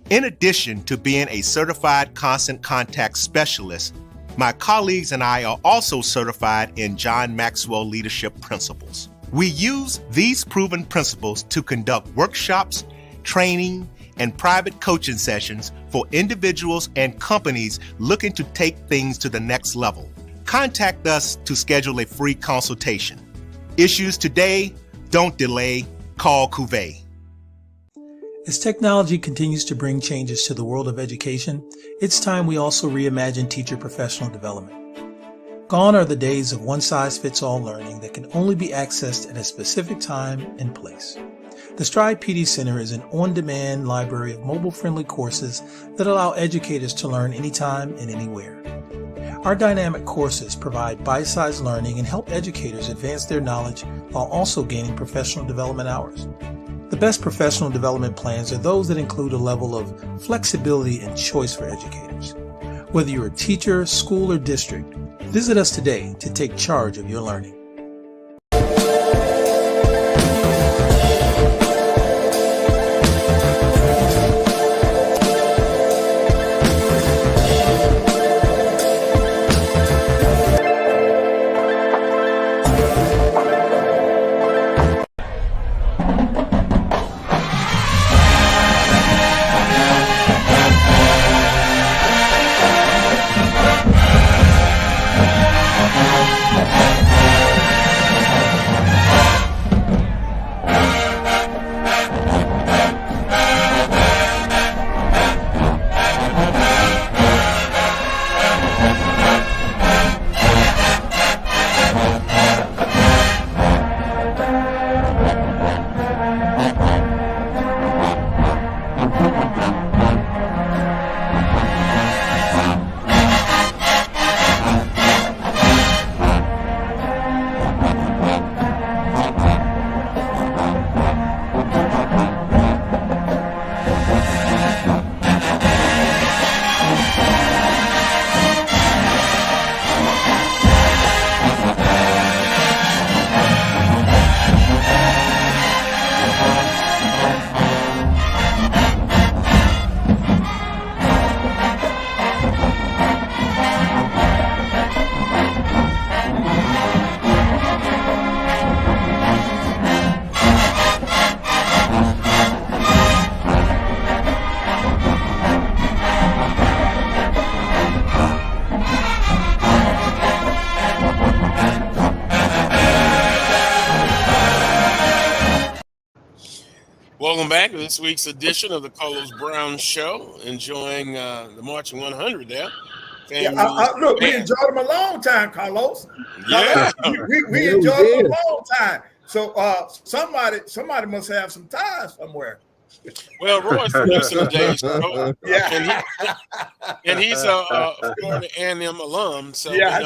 In addition to being a certified constant contact specialist, my colleagues and I are also certified in John Maxwell Leadership Principles. We use these proven principles to conduct workshops, training, and private coaching sessions for individuals and companies looking to take things to the next level. Contact us to schedule a free consultation. Issues today, don't delay, call Cuvée. As technology continues to bring changes to the world of education, it's time we also reimagine teacher professional development. Gone are the days of one-size-fits-all learning that can only be accessed at a specific time and place. The Stride PD Center is an on-demand library of mobile-friendly courses that allow educators to learn anytime and anywhere. Our dynamic courses provide bite-sized learning and help educators advance their knowledge while also gaining professional development hours. The best professional development plans are those that include a level of flexibility and choice for educators. Whether you're a teacher, school, or district, visit us today to take charge of your learning. Welcome back to this week's edition of the Carlos Brown Show. Enjoying the Marching 100 there. Look, we enjoyed them a long time, Carlos. Yeah, we enjoyed them a long time. So somebody must have some ties somewhere. Well, Roy's from Houston today, so, yeah, and he's a Florida A&M alum. So yeah,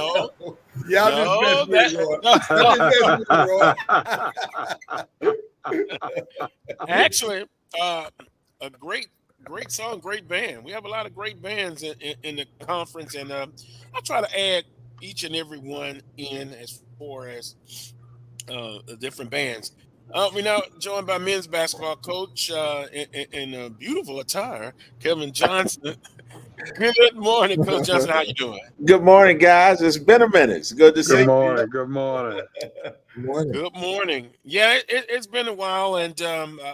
actually, a great song, great band. We have a lot of great bands in the conference, and I try to add each and every one in as far as the different bands. We're now joined by men's basketball coach in a beautiful attire, Kevin Johnson. Good morning, Coach Johnson. How you doing? Good morning, guys. It's been a minute. It's good to see you. Good morning. Good morning. Yeah, it's been a while, and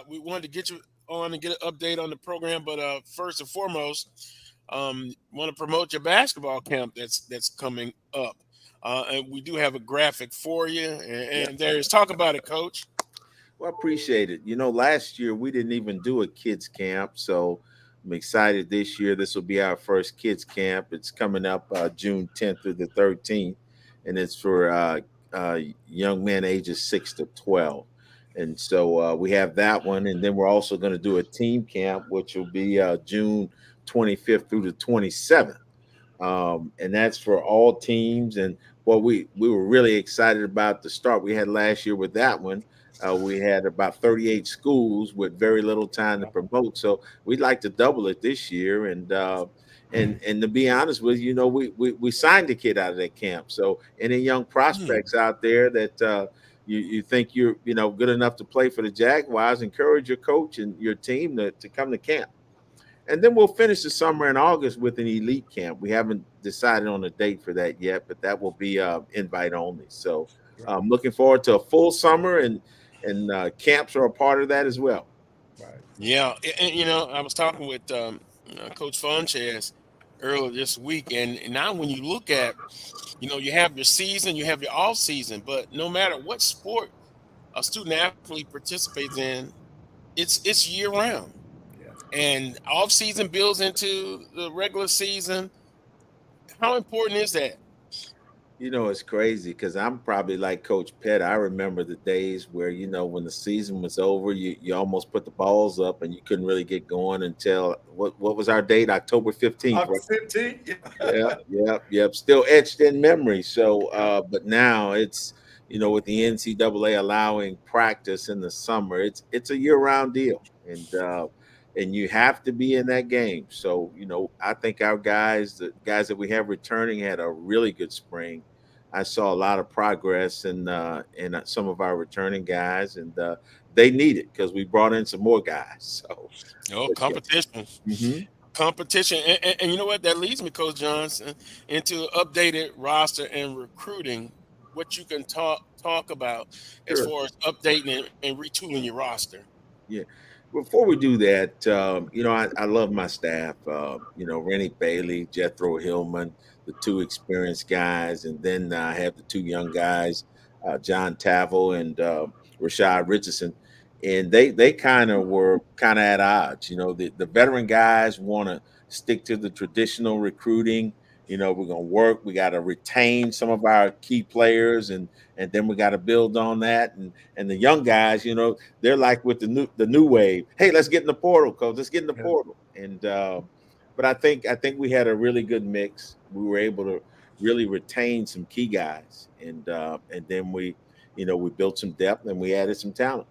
we wanted to get you on and get an update on the program. But first and foremost, want to promote your basketball camp that's coming up. And we do have a graphic for you, and there's talk about it, Coach. Well, I appreciate it. You know, last year we didn't even do a kids camp, so I'm excited this year. This will be our first kids camp. It's coming up June 10th through the 13th, and it's for young men ages 6 to 12. And so we have that one, and then we're also going to do a team camp, which will be June 25th through the 27th. And that's for all teams. And what we were really excited about the start we had last year with that one. We had about 38 schools with very little time to promote. So we'd like to double it this year. And to be honest with you, we signed a kid out of that camp. So any young prospects out there that you think you're good enough to play for the Jaguars, encourage your coach and your team to come to camp. And then we'll finish the summer in August with an elite camp. We haven't decided on a date for that yet, but that will be invite only. So I'm looking forward to a full summer, and camps are a part of that as well. Right. Yeah. And, I was talking with Coach Funchess earlier this week, and now when you look at, you have your season, you have your off season, but no matter what sport a student athlete participates in, it's year round. And off season builds into the regular season. How important is that? It's crazy because I'm probably like Coach Pett. I remember the days where, when the season was over, you almost put the balls up and you couldn't really get going until what was our date? October 15th. October 15th. Yeah. Still etched in memory. So, but now it's, with the NCAA allowing practice in the summer, it's a year-round deal, and you have to be in that game. So, I think our guys, the guys that we have returning, had a really good spring. I saw a lot of progress in some of our returning guys, and they need it because we brought in some more guys. So, but yeah. Competition. Mhm. Competition. And you know what? That leads me, Coach Johnson, into updated roster and recruiting. What you can talk about as Sure. far as updating and retooling your roster. Yeah. Before we do that, I love my staff. Rennie Bailey, Jethro Hillman, the two experienced guys, and then I have the two young guys, John Tavel and Rashad Richardson, and they kind of were kind of at odds. The veteran guys want to stick to the traditional recruiting. We're gonna work. We got to retain some of our key players, and then we got to build on that. And the young guys, they're like with the new wave. Hey, let's get in the portal, coach. Let's get in the portal. And but I think we had a really good mix. We were able to really retain some key guys, and then we built some depth and we added some talent.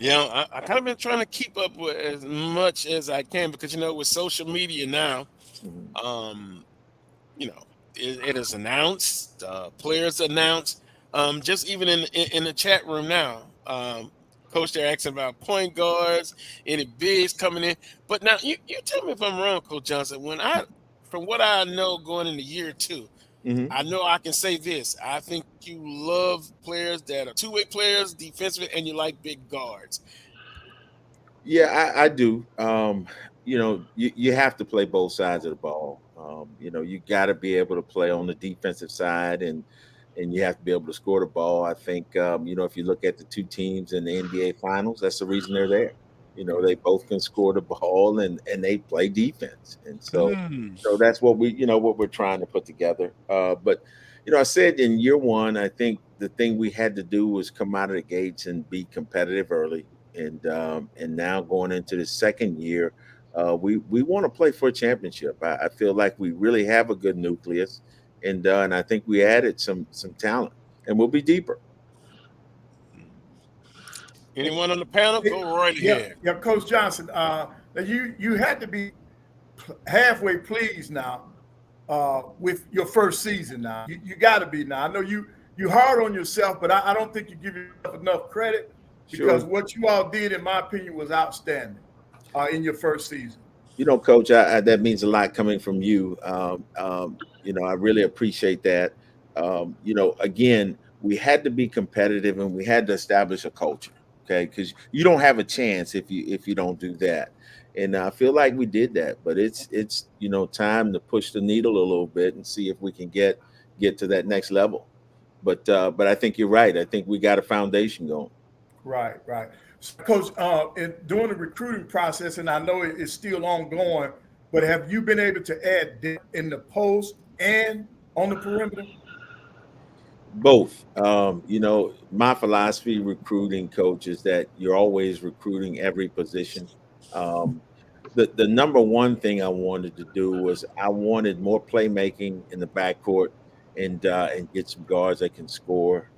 I kind of been trying to keep up with as much as I can because with social media now, Mhm. you know, it is announced, players announced. Just even in the chat room now, coach, they're asking about point guards, any bigs coming in. But now you tell me if I'm wrong, Coach Johnson. From what I know going into year two, Mhm. I know I can say this. I think you love players that are two-way players, defensive, and you like big guards. Yeah, I do. You have to play both sides of the ball. You got to be able to play on the defensive side, and you have to be able to score the ball. I think if you look at the two teams in the NBA Finals, that's the reason they're there. They both can score the ball and they play defense, and so that's what we're trying to put together. But I said in year one, I think the thing we had to do was come out of the gates and be competitive early, and now going into the second year, we want to play for a championship. I feel like we really have a good nucleus, and I think we added some talent, and we'll be deeper. Anyone on the panel, go right ahead. Yeah, Coach Johnson. Now you had to be halfway pleased now with your first season. Now you got to be now. I know you hard on yourself, but I don't think you give yourself enough credit because Sure. what you all did, in my opinion, was outstanding in your first season. Coach, that means a lot coming from you. I really appreciate that. Again, we had to be competitive and we had to establish a culture, okay? Because you don't have a chance if you don't do that. And I feel like we did that, but it's time to push the needle a little bit and see if we can get to that next level. But I think you're right. I think we got a foundation going. Right. So, Coach, during the recruiting process, and I know it's still ongoing, but have you been able to add depth in the post and on the perimeter? Both. My philosophy recruiting, coach, is that you're always recruiting every position. Um, the number one thing I wanted to do was I wanted more playmaking in the backcourt and get some guards that can score.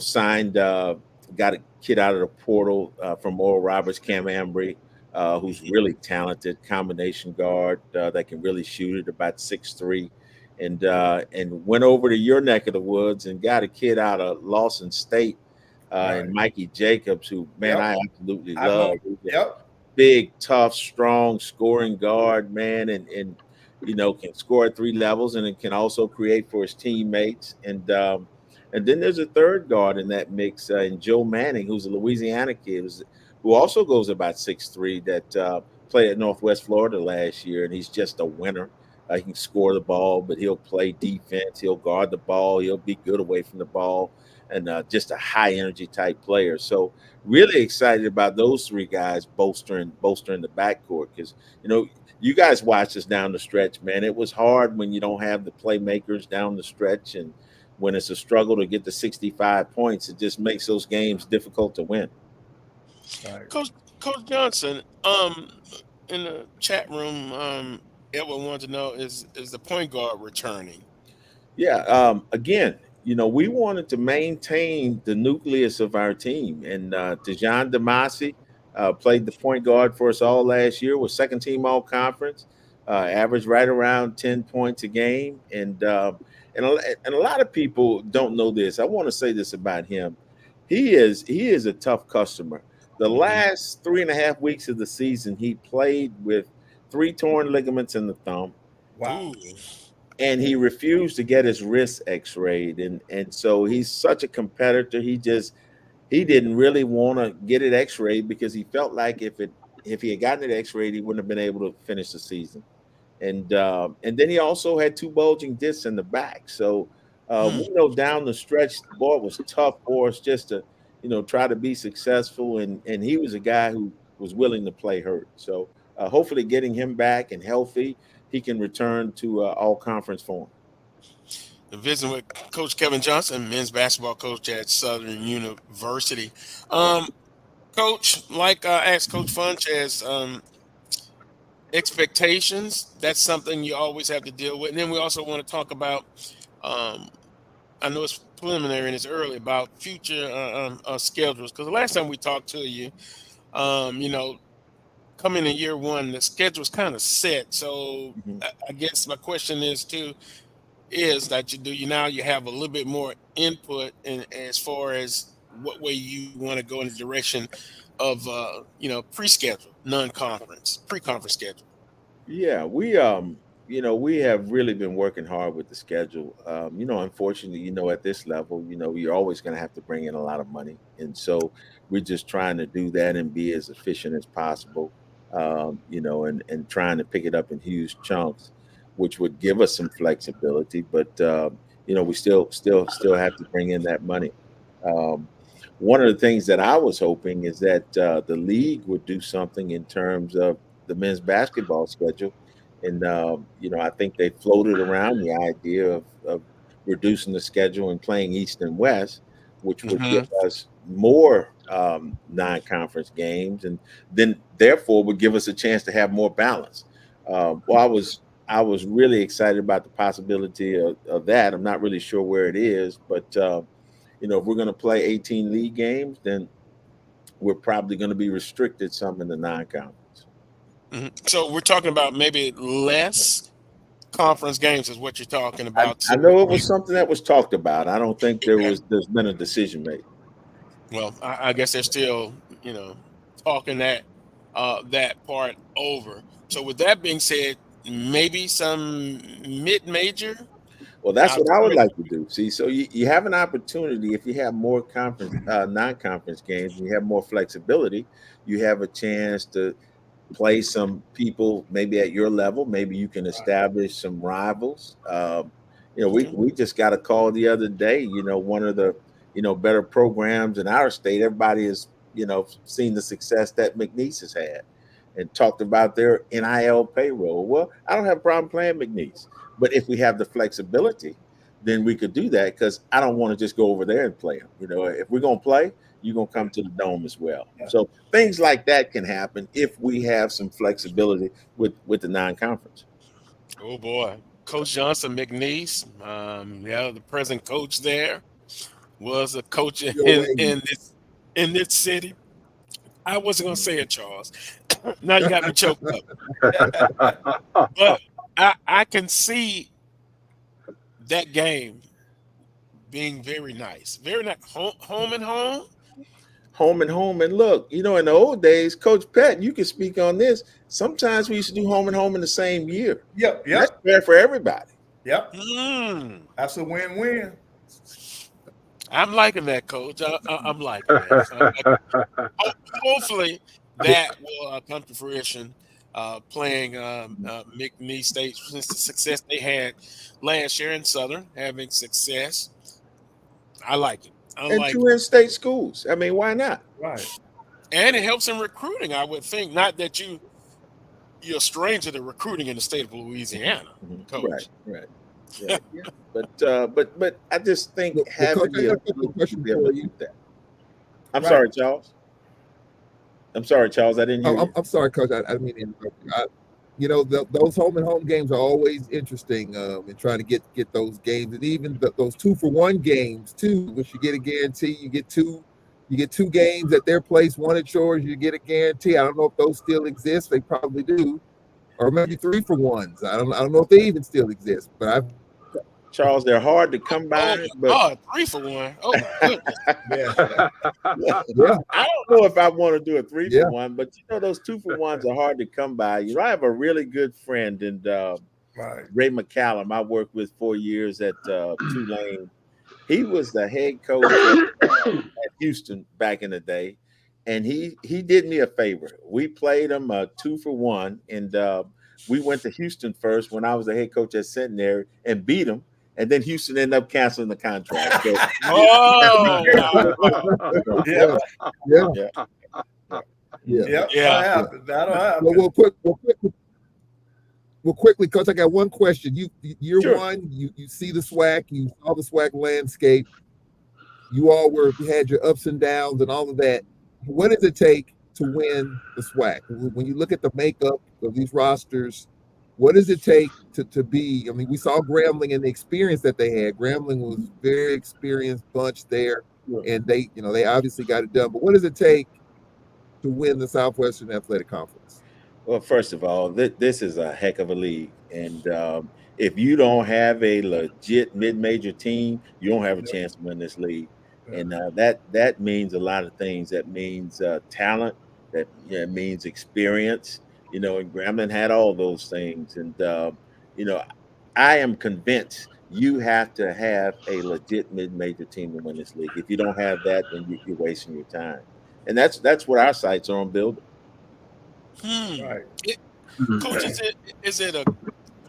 Signed got a kid out of the portal from Oral Roberts, Cam Ambry, who's really talented combination guard that can really shoot it, about 6'3", and went over to your neck of the woods and got a kid out of Lawson State and Mikey Jacobs, who I absolutely love. Big, tough, strong scoring guard, man, and can score at three levels and it can also create for his teammates. And then there's a third guard in that mix, in Joe Manning, who's a Louisiana kid, who also goes about 6'3", that played at Northwest Florida last year, and he's just a winner. He can score the ball, but he'll play defense. He'll guard the ball. He'll be good away from the ball, and just a high energy type player. So really excited about those three guys bolstering the backcourt because you guys watched us down the stretch, man. It was hard when you don't have the playmakers down the stretch, and when it's a struggle to get to 65 points, it just makes those games difficult to win. Right. Coach Johnson, in the chat room, Edward wanted to know is the point guard returning? Yeah. Again, we wanted to maintain the nucleus of our team. And Dejan Damasi played the point guard for us all last year, was second team all conference, averaged right around 10 points a game. And a lot of people don't know this. I want to say this about him. He is a tough customer. The last 3.5 weeks of the season, he played with 3 torn ligaments in the thumb. Wow. And he refused to get his wrist x-rayed. And so he's such a competitor. He didn't really want to get it x-rayed because he felt like if he had gotten it x-rayed, he wouldn't have been able to finish the season. And then he also had 2 bulging discs in the back. So we know down the stretch, boy, it was tough for us just to, try to be successful. And he was a guy who was willing to play hurt. So hopefully getting him back and healthy, he can return to all conference form. Visiting with Coach Kevin Johnson, men's basketball coach at Southern University. Coach, like I asked Coach Funchess, expectations, that's something you always have to deal with. And then we also want to talk about, I know it's preliminary and it's early, about future schedules. Because the last time we talked to you, coming in year one, the schedule's kind of set. So I guess my question is that you have a little bit more input in as far as what way you want to go in the direction of pre-schedule, pre-conference schedule. Yeah, we have really been working hard with the schedule. Unfortunately, at this level, you're always going to have to bring in a lot of money, and so we're just trying to do that and be as efficient as possible. And trying to pick it up in huge chunks, which would give us some flexibility. But we still have to bring in that money. One of the things that I was hoping is that the league would do something in terms of the men's basketball schedule. And, I think they floated around the idea of reducing the schedule and playing East and West, which would give us more non-conference games, and then therefore would give us a chance to have more balance. I was really excited about the possibility of that. I'm not really sure where it is, but if we're going to play 18 league games, then we're probably going to be restricted some in the non-conference. So we're talking about maybe less conference games is what you're talking about. I know it was something that was talked about. I don't think there's been a decision made. Well, I guess they're still, talking that part over. So with that being said, maybe some mid-major. Well, that's what I would like to do. See, so you have an opportunity if you have more non-conference games, and you have more flexibility, you have a chance to play some people maybe at your level. Maybe you can establish some rivals. We just got a call the other day. One of the better programs in our state. Everybody has seen the success that McNeese has had, and talked about their NIL payroll. Well, I don't have a problem playing McNeese, but if we have the flexibility, then we could do that, because I don't want to just go over there and play them. If we're gonna play, you're going to come to the Dome as well. Yeah. So things like that can happen if we have some flexibility with the non-conference. Oh, boy. Coach Johnson, McNeese, the present coach there, was a coach in this city. I wasn't going to say it, Charles. Now you got me choked up. But I can see that game being very nice. Very nice. Home and home. Home and home. And look, in the old days, Coach Patton, you can speak on this. Sometimes we used to do home and home in the same year. Yep. That's fair for everybody. Yep. That's a win-win. I'm liking that, Coach. I'm liking that. Hopefully that will come to fruition. Playing McNeese State, since the success they had last year in Southern, having success. I like it. And 2 in-state schools. I mean, why not? Right. And it helps in recruiting, I would think. Not that you're a stranger to recruiting in the state of Louisiana, Coach. Right. Yeah. But I just think having the ability to be able to do that. I'm sorry, Charles. I didn't hear you. I'm sorry, Coach. I didn't mean to interrupt you. those home and home games are always interesting, and trying to get those games, and even those 2-for-1 games too, which you get a guarantee. You get two games at their place, one at yours. You get a guarantee. I don't know if those still exist. They probably do, or maybe 3-for-1s. I don't know if they even still exist. But Charles, they're hard to come by. Oh, 3-for-1. Oh my goodness. Yeah. I don't know if I want to do a 3-for-1, but those 2-for-1s are hard to come by. I have a really good friend, and Ray McCallum, I worked with 4 years at Tulane. He was the head coach at Houston back in the day, and he did me a favor. We played him a 2-for-1, and we went to Houston first when I was the head coach at Centenary and beat him. And then Houston ended up canceling the contract. So, That'll happen. Well, quickly, Coach, I got one question. Year Sure. one, you see the SWAC, you saw the SWAC landscape. You all had your ups and downs and all of that. What does it take to win the SWAC? When you look at the makeup of these rosters, what does it take to be? I mean, we saw Grambling and the experience that they had. Grambling was a very experienced bunch there, and they obviously got it done. But what does it take to win the Southwestern Athletic Conference? Well, first of all, this is a heck of a league, and if you don't have a legit mid-major team, you don't have a chance to win this league. And that means a lot of things. That means talent. That means experience. And Grambling had all those things. And I am convinced you have to have a legit mid-major team to win this league. If you don't have that, then you're wasting your time. And that's what our sights are on building. Right. Coach, is it a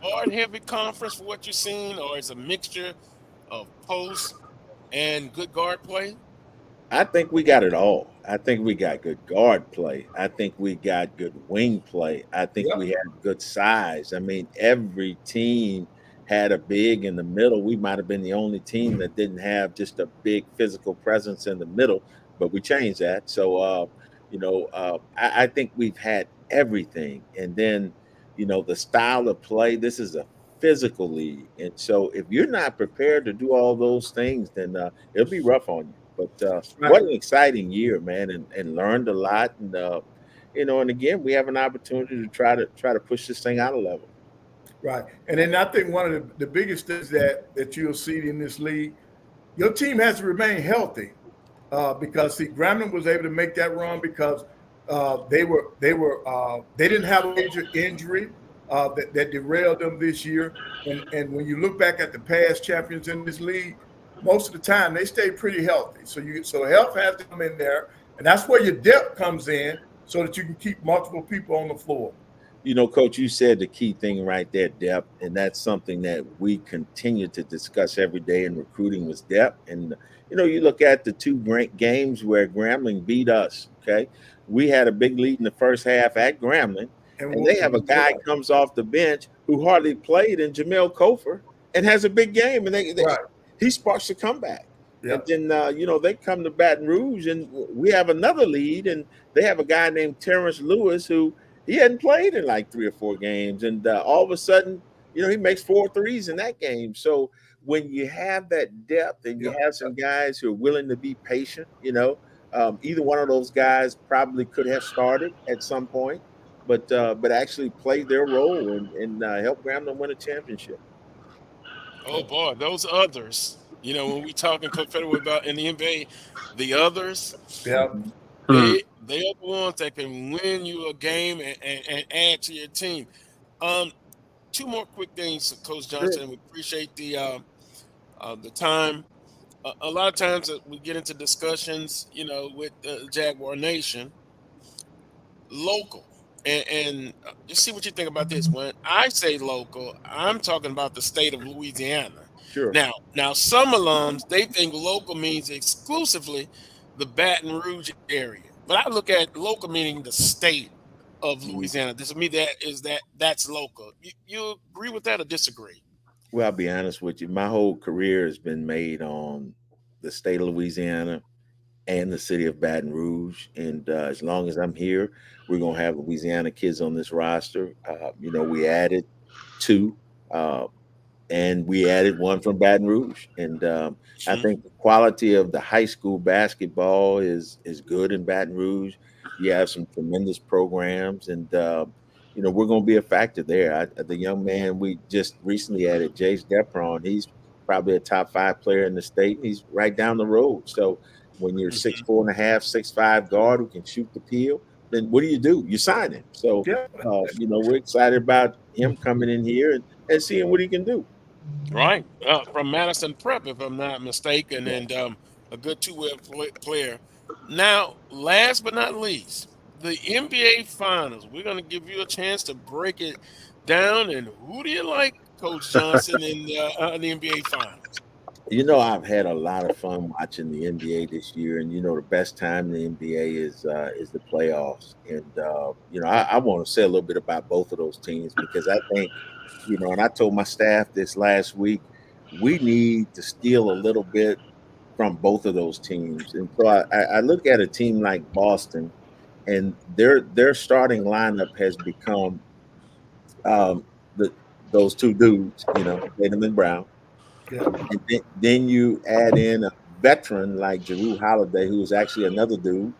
guard-heavy conference for what you're seeing, or is it a mixture of post and good guard play? I think we got it all. I think we got good guard play. I think we got good wing play. I think we had good size. I mean, every team had a big in the middle. We might have been the only team that didn't have just a big physical presence in the middle, but we changed that. So, I think we've had everything. And then, the style of play, this is a physical league. And so if you're not prepared to do all those things, then it'll be rough on you. But what an exciting year, man, and learned a lot. And, and again, we have an opportunity to try to push this thing out a level. Right. And then I think one of the biggest things that you'll see in this league, your team has to remain healthy. Because Grambling was able to make that run because they didn't have a major injury that derailed them this year. And when you look back at the past champions in this league, most of the time they stay pretty healthy. So health has to come in there, and that's where your depth comes in, so that you can keep multiple people on the floor. Coach, you said the key thing right there, depth, and that's something that we continue to discuss every day in recruiting was depth. And you look at the two games where Grambling beat us. Okay, we had a big lead in the first half at Grambling, and they have a guy comes off the bench who hardly played in Jamel Kofer and has a big game, and he sparks a comeback. Yep. And then they come to Baton Rouge, and we have another lead, and they have a guy named Terrence Lewis who he hadn't played in like 3 or 4 games, and all of a sudden, he makes 4 threes in that game. So when you have that depth and you have some guys who are willing to be patient, either one of those guys probably could have started at some point, but actually played their role and help Grambling win a championship. Oh boy, those others. When we talking Coach Federer about in the NBA, the others. Yeah. They are the ones that can win you a game and add to your team. 2 more quick things, Coach Johnson. We appreciate the time. A lot of times we get into discussions, with Jaguar Nation, local, and just see what you think about this. When I say local, I'm talking about the state of Louisiana. Sure. Now, some alums, they think local means exclusively the Baton Rouge area, but I look at local meaning the state of Louisiana. To me, that's local. You agree with that or disagree? Well, I'll be honest with you. My whole career has been made on the state of Louisiana and the city of Baton Rouge. And as long as I'm here, we're going to have Louisiana kids on this roster. We added 2. And we added 1 from Baton Rouge. And I think the quality of the high school basketball is good in Baton Rouge. You have some tremendous programs, and we're going to be a factor there. The young man we just recently added, Jace Depron, he's probably a top 5 player in the state. He's right down the road. So when you're 6'4.5", 6'5" guard who can shoot the peel, then what do? You sign him. So we're excited about him coming in here and seeing what he can do. Right. From Madison Prep, if I'm not mistaken, and a good two-way player. Now, last but not least, the NBA Finals. We're going to give you a chance to break it down. And who do you like, Coach Johnson, in the NBA Finals? I've had a lot of fun watching the NBA this year, and the best time in the NBA is the playoffs. And I want to say a little bit about both of those teams, because I think, and I told my staff this last week, we need to steal a little bit from both of those teams. And so I look at a team like Boston, and their starting lineup has become those 2 dudes, Tatum and Brown. Yeah. And then you add in a veteran like Jrue Holiday, who is actually another dude.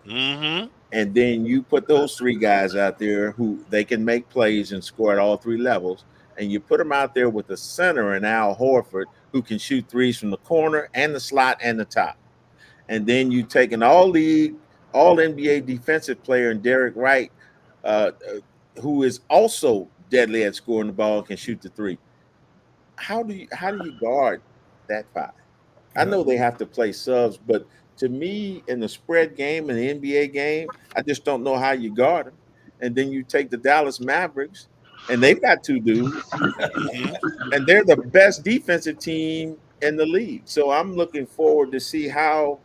Mm-hmm. And then you put those 3 guys out there who they can make plays and score at all 3 levels. And you put them out there with the center and Al Horford, who can shoot threes from the corner and the slot and the top. And then you take an all-league, all-NBA defensive player in Derek Wright, who is also deadly at scoring the ball and can shoot the 3. How do you guard that 5? I know they have to play subs, but to me, in the spread game and the NBA game, I just don't know how you guard them. And then you take the Dallas Mavericks, and they've got 2 dudes, and they're the best defensive team in the league. So I'm looking forward to see how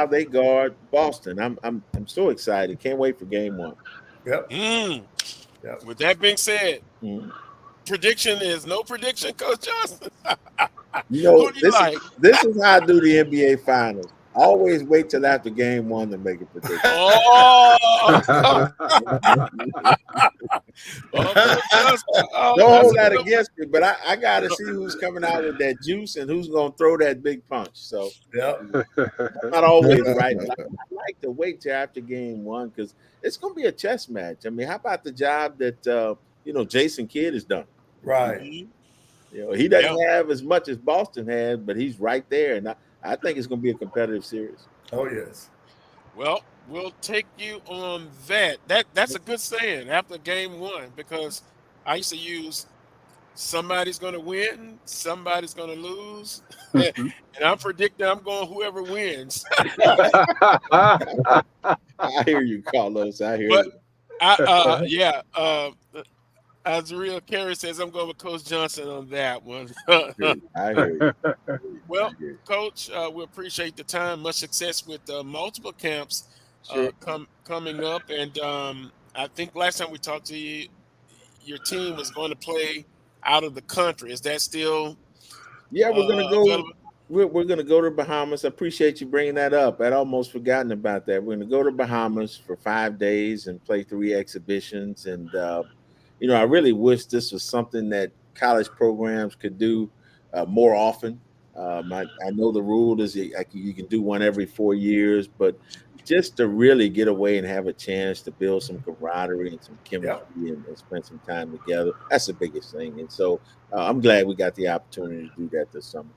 they guard Boston. I'm so excited. Can't wait for game 1. Yep. Yep. With that being said, prediction is no prediction, Coach Johnson. This is how I do the NBA Finals. I always wait till after game 1 to make a prediction. Don't hold that against me, but I got to see who's coming out with that juice and who's going to throw that big punch. So I'm not always right. I like to wait till after game 1, because it's going to be a chess match. I mean, how about the job that Jason Kidd has done? Right. He doesn't have as much as Boston has, but he's right there, and I think it's going to be a competitive series. Oh, yes. Well, we'll take you on that. That's a good saying after game 1, because I used to use somebody's going to win, somebody's going to lose, and I'm predicting I'm going whoever wins. I hear you, Carlos. I hear you. As Real Carey says, I'm going with Coach Johnson on that one. I hear you. Well, Coach, we appreciate the time. Much success with multiple camps coming up. And I think last time we talked to you, your team was going to play out of the country. Is that still? Yeah, we're going to go. We're going to go to Bahamas. I appreciate you bringing that up. I'd almost forgotten about that. We're going to go to Bahamas for 5 days and play 3 exhibitions. And I really wish this was something that college programs could do more often. I know the rule is you can do one every 4 years, but just to really get away and have a chance to build some camaraderie and some chemistry and spend some time together, that's the biggest thing. And so I'm glad we got the opportunity to do that this summer.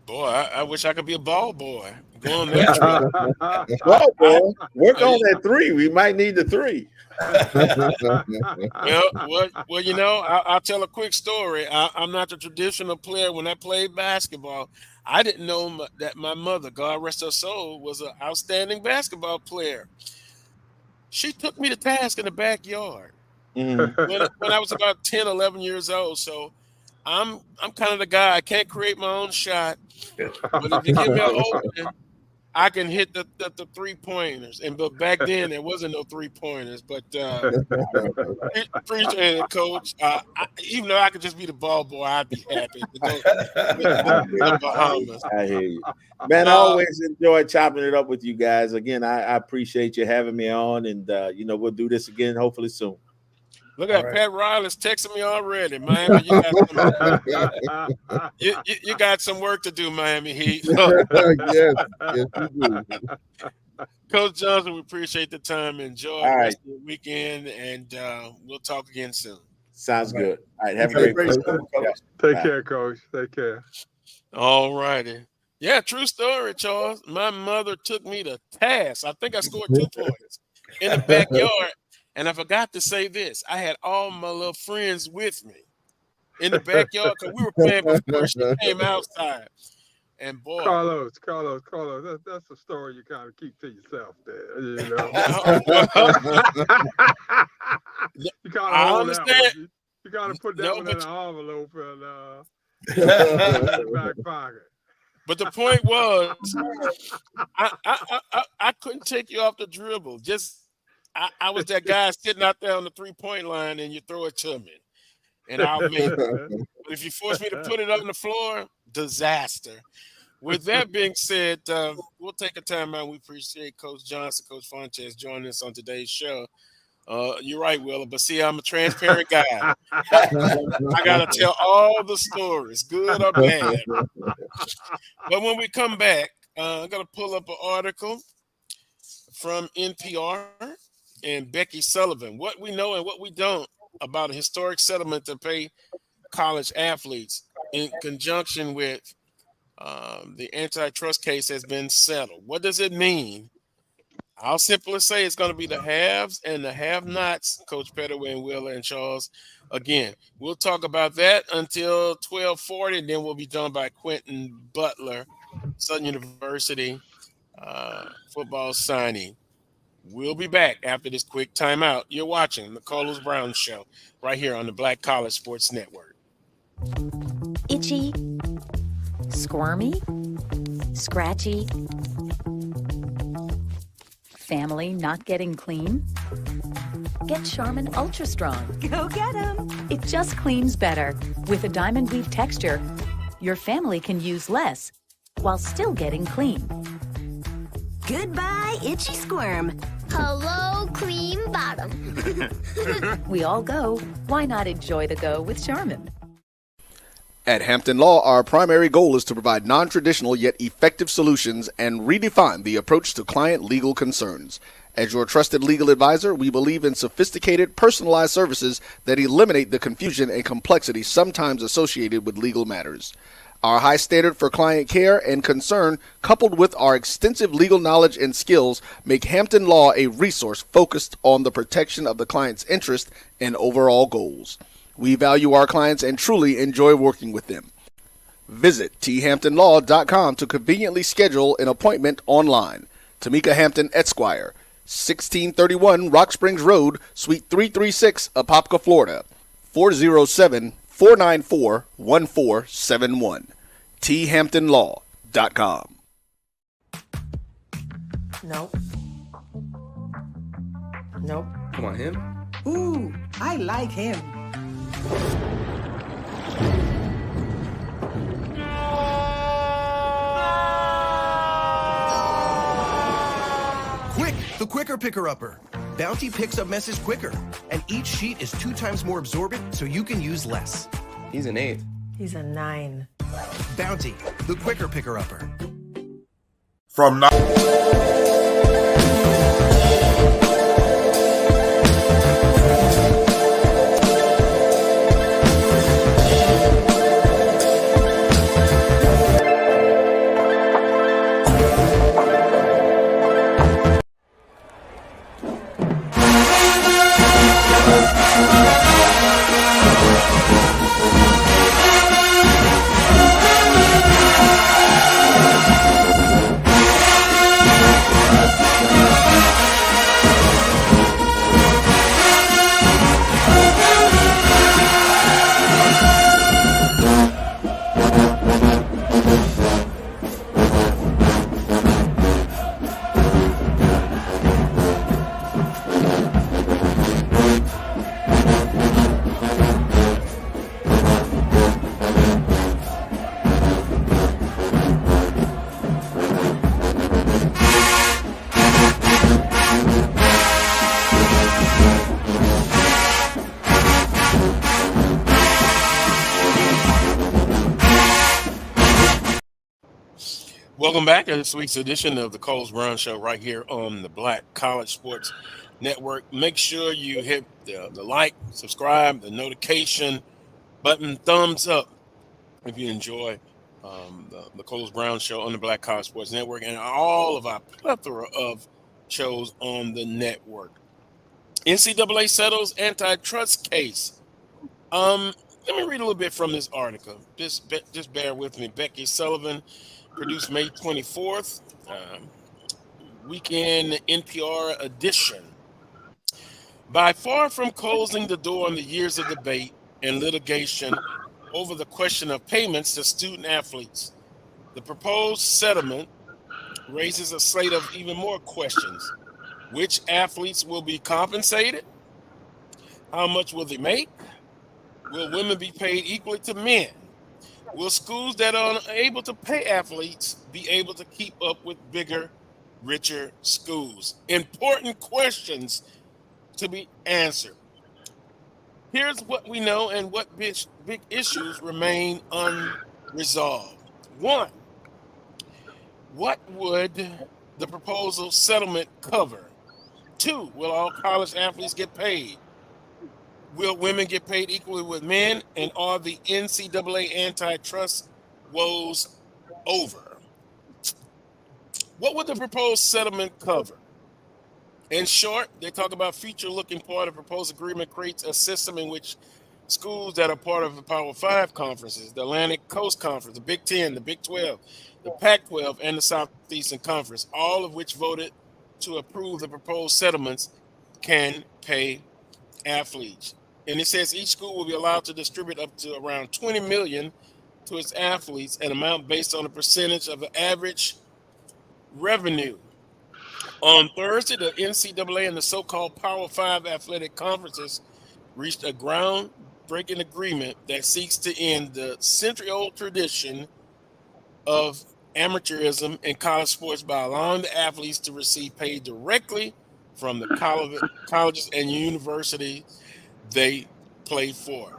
Boy, I wish I could be a ball boy. Go on that trip. Ball boy, work on that 3. We might need the 3. Well, I'll tell a quick story. I'm not the traditional player. When I played basketball, I didn't know that my mother, God rest her soul, was an outstanding basketball player. She took me to task in the backyard when I was about 10, 11 years old. So I'm kind of the guy. I can't create my own shot, but if you give me an opening, I can hit the 3-pointers. But back then there wasn't no 3-pointers. But appreciate it, Coach. Even though I could just be the ball boy, I'd be happy to go to the Bahamas. I hear you. Man, I always enjoy chopping it up with you guys. Again, I appreciate you having me on, and we'll do this again hopefully soon. Look at Pat Riley's texting me already. Miami, you got some work to do, Miami Heat. Yes, you do. Coach Johnson, we appreciate the time. Enjoy the rest of the weekend, and we'll talk again soon. Sounds good. All right, have a great day. Take care, Coach. Take care. All righty. Yeah, true story, Charles. My mother took me to task. I think I scored 2 points in the backyard. And I forgot to say this. I had all my little friends with me in the backyard because we were playing before she came outside. And boy, Carlos, that's a story you kind of keep to yourself there. You know? You kind of hold that one. You got to put that one in an envelope and back pocket. But the point was, I couldn't take you off the dribble. I was that guy sitting out there on the 3-point line, and you throw it to me, and I'll make it. But if you force me to put it on the floor, disaster. With that being said, we'll take a time out. We appreciate Coach Johnson, Coach Funchess joining us on today's show. You're right, Willa, but see, I'm a transparent guy. I got to tell all the stories, good or bad. But when we come back, I'm going to pull up an article from NPR and Becky Sullivan, what we know and what we don't about a historic settlement to pay college athletes in conjunction with the antitrust case has been settled. What does it mean? I'll simply say it's going to be the haves and the have-nots, Coach Pettaway and Willa and Charles. Again, we'll talk about that until 12:40, and then we'll be done by Quinton Butler, Southern University football signing. We'll be back after this quick timeout. You're watching the Carlos Brown Show right here on the Black College Sports Network. Itchy, squirmy, scratchy, family not getting clean? Get Charmin Ultra Strong. Go get 'em. It just cleans better. With a diamond weave texture, your family can use less while still getting clean. Goodbye, itchy squirm. Hello, clean bottom. We all go. Why not enjoy the go with Charmin? At Hampton Law, our primary goal is to provide non-traditional yet effective solutions and redefine the approach to client legal concerns. As your trusted legal advisor, we believe in sophisticated, personalized services that eliminate the confusion and complexity sometimes associated with legal matters. Our high standard for client care and concern, coupled with our extensive legal knowledge and skills, make Hampton Law a resource focused on the protection of the client's interest and overall goals. We value our clients and truly enjoy working with them. Visit thamptonlaw.com to conveniently schedule an appointment online. Tamika Hampton Esquire, 1631 Rock Springs Road, Suite 336, Apopka, Florida, 407-494-1471. thamptonlaw.com. Nope. Nope. Come on, him? Ooh, I like him. Quick, the quicker picker-upper. Bounty picks up messes quicker, and each sheet is 2 times more absorbent, so you can use less. He's an 8. He's a 9. Bounty, the quicker picker-upper. From now. Welcome back to this week's edition of the Coles Brown Show right here on the Black College Sports Network. Make sure you hit the like, subscribe, the notification button, thumbs up if you enjoy the Coles Brown Show on the Black College Sports Network and all of our plethora of shows on the network. NCAA settles antitrust case. Let me read a little bit from this article. Just bear with me. Becky Sullivan, produced May 24th, weekend NPR edition. By far from closing the door on the years of debate and litigation over the question of payments to student athletes, the proposed settlement raises a slate of even more questions. Which athletes will be compensated? How much will they make? Will women be paid equally to men? Will schools that are unable to pay athletes be able to keep up with bigger, richer schools? Important questions to be answered. Here's what we know and what big issues remain unresolved. One, what would the proposal settlement cover? Two, will all college athletes get paid? Will women get paid equally with men? And are the NCAA antitrust woes over? What would the proposed settlement cover? In short, they talk about future-looking part of proposed agreement creates a system in which schools that are part of the Power 5 conferences, the Atlantic Coast Conference, the Big 10, the Big 12, the Pac-12, and the Southeastern Conference, all of which voted to approve the proposed settlements, can pay athletes. And it says each school will be allowed to distribute up to around $20 million to its athletes, an amount based on a percentage of the average revenue. On Thursday, the NCAA and the so-called Power 5 athletic conferences reached a groundbreaking agreement that seeks to end the century-old tradition of amateurism in college sports by allowing the athletes to receive pay directly from the colleges and universities they play for.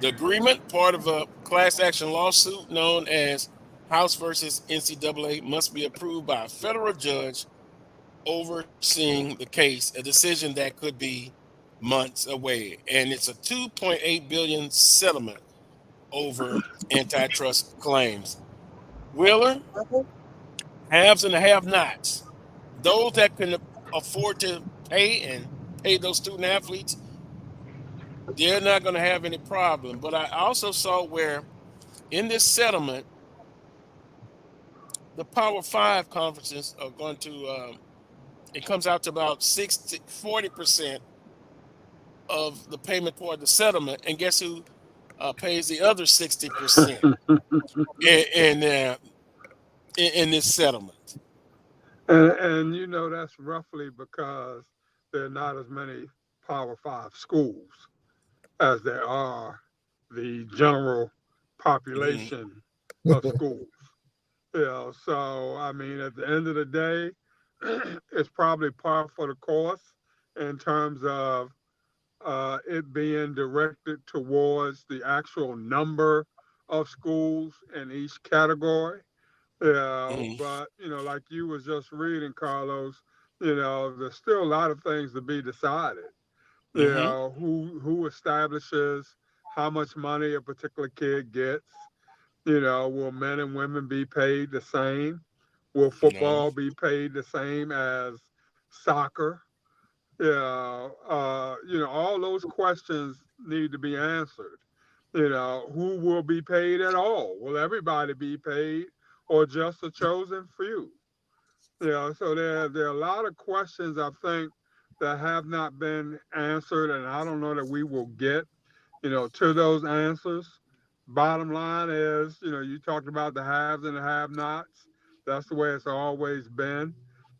The agreement, part of a class action lawsuit known as House versus NCAA, must be approved by a federal judge overseeing the case, a decision that could be months away. And it's a $2.8 billion settlement over antitrust claims. Wheeler, haves and the have-nots, those that can afford to pay those student athletes, they're not going to have any problem. But I also saw where in this settlement, the Power 5 conferences are going to, it comes out to about 40% of the payment toward the settlement. And guess who pays the other 60% in this settlement? And you know, that's roughly because there are not as many Power 5 schools as there are the general population of schools. You know, so I mean, at the end of the day, it's probably par for the course in terms of it being directed towards the actual number of schools in each category. You know, but you know, like you was just reading, Carlos, you know, there's still a lot of things to be decided. You know, who establishes how much money a particular kid gets? You know, will men and women be paid the same? Will football be paid the same as soccer? You know, all those questions need to be answered. You know, who will be paid at all? Will everybody be paid or just a chosen few? You know, so there are a lot of questions I think that have not been answered, and I don't know that we will get, you know, to those answers. Bottom line is, you know, you talked about the haves and the have-nots. That's the way it's always been,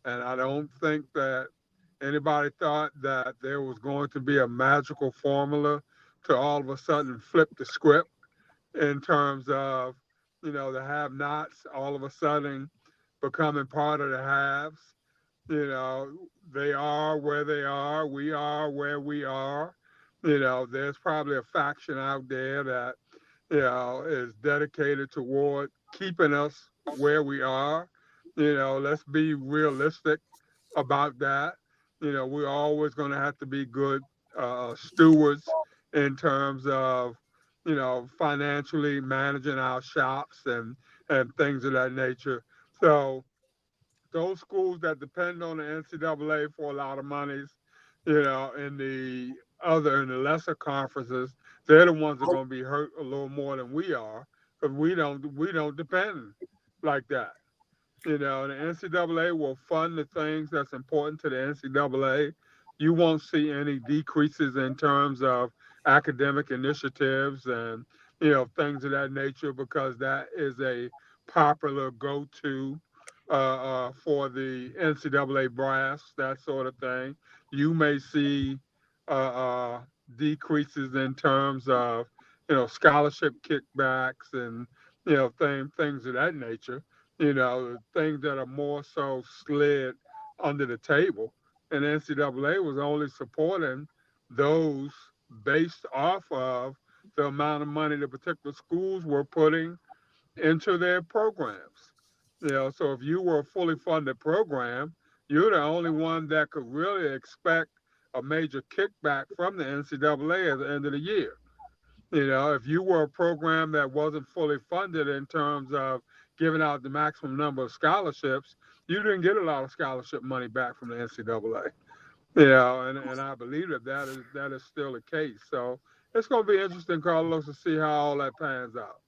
and I don't think that anybody thought that there was going to be a magical formula to all of a sudden flip the script in terms of, you know, the have-nots all of a sudden becoming part of the haves. You know, they are where they are. We are where we are. You know, there's probably a faction out there that, you know, is dedicated toward keeping us where we are. Let's be realistic about that. We're always going to have to be good stewards in terms of, financially managing our shops and things of that nature. So those schools that depend on the NCAA for a lot of monies, in the lesser conferences, they're the ones that are going to be hurt a little more than we are, because we don't depend like that. The NCAA will fund the things that's important to the NCAA. You won't see any decreases in terms of academic initiatives and things of that nature, because that is a popular go-to for the NCAA brass, that sort of thing. You may see decreases in terms of scholarship kickbacks and things of that nature. Things that are more so slid under the table. And NCAA was only supporting those based off of the amount of money the particular schools were putting into their programs. So if you were a fully funded program, you're the only one that could really expect a major kickback from the NCAA at the end of the year. If you were a program that wasn't fully funded in terms of giving out the maximum number of scholarships, you didn't get a lot of scholarship money back from the NCAA. And I believe that is still the case. So it's going to be interesting, Carlos, to see how all that pans out.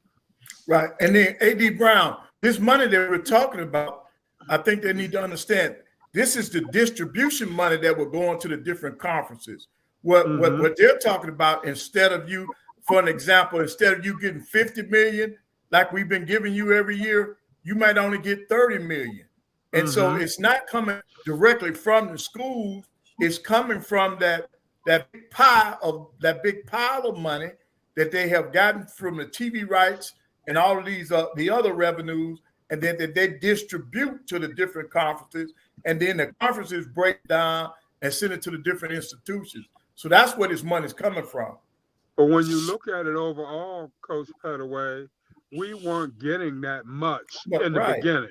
Right. And then A.D. Brown, this money that we're talking about, I think they need to understand this is the distribution money that will go into the different conferences. What they're talking about, instead of you, for an example, instead of you getting 50 million like we've been giving you every year, you might only get 30 million. And so it's not coming directly from the schools, it's coming from that big pile of money that they have gotten from the TV rights and all of these the other revenues, and then that they distribute to the different conferences, and then the conferences break down and send it to the different institutions. So that's where this money is coming from. But when you look at it overall, Coach Pettaway, we weren't getting that much in the beginning.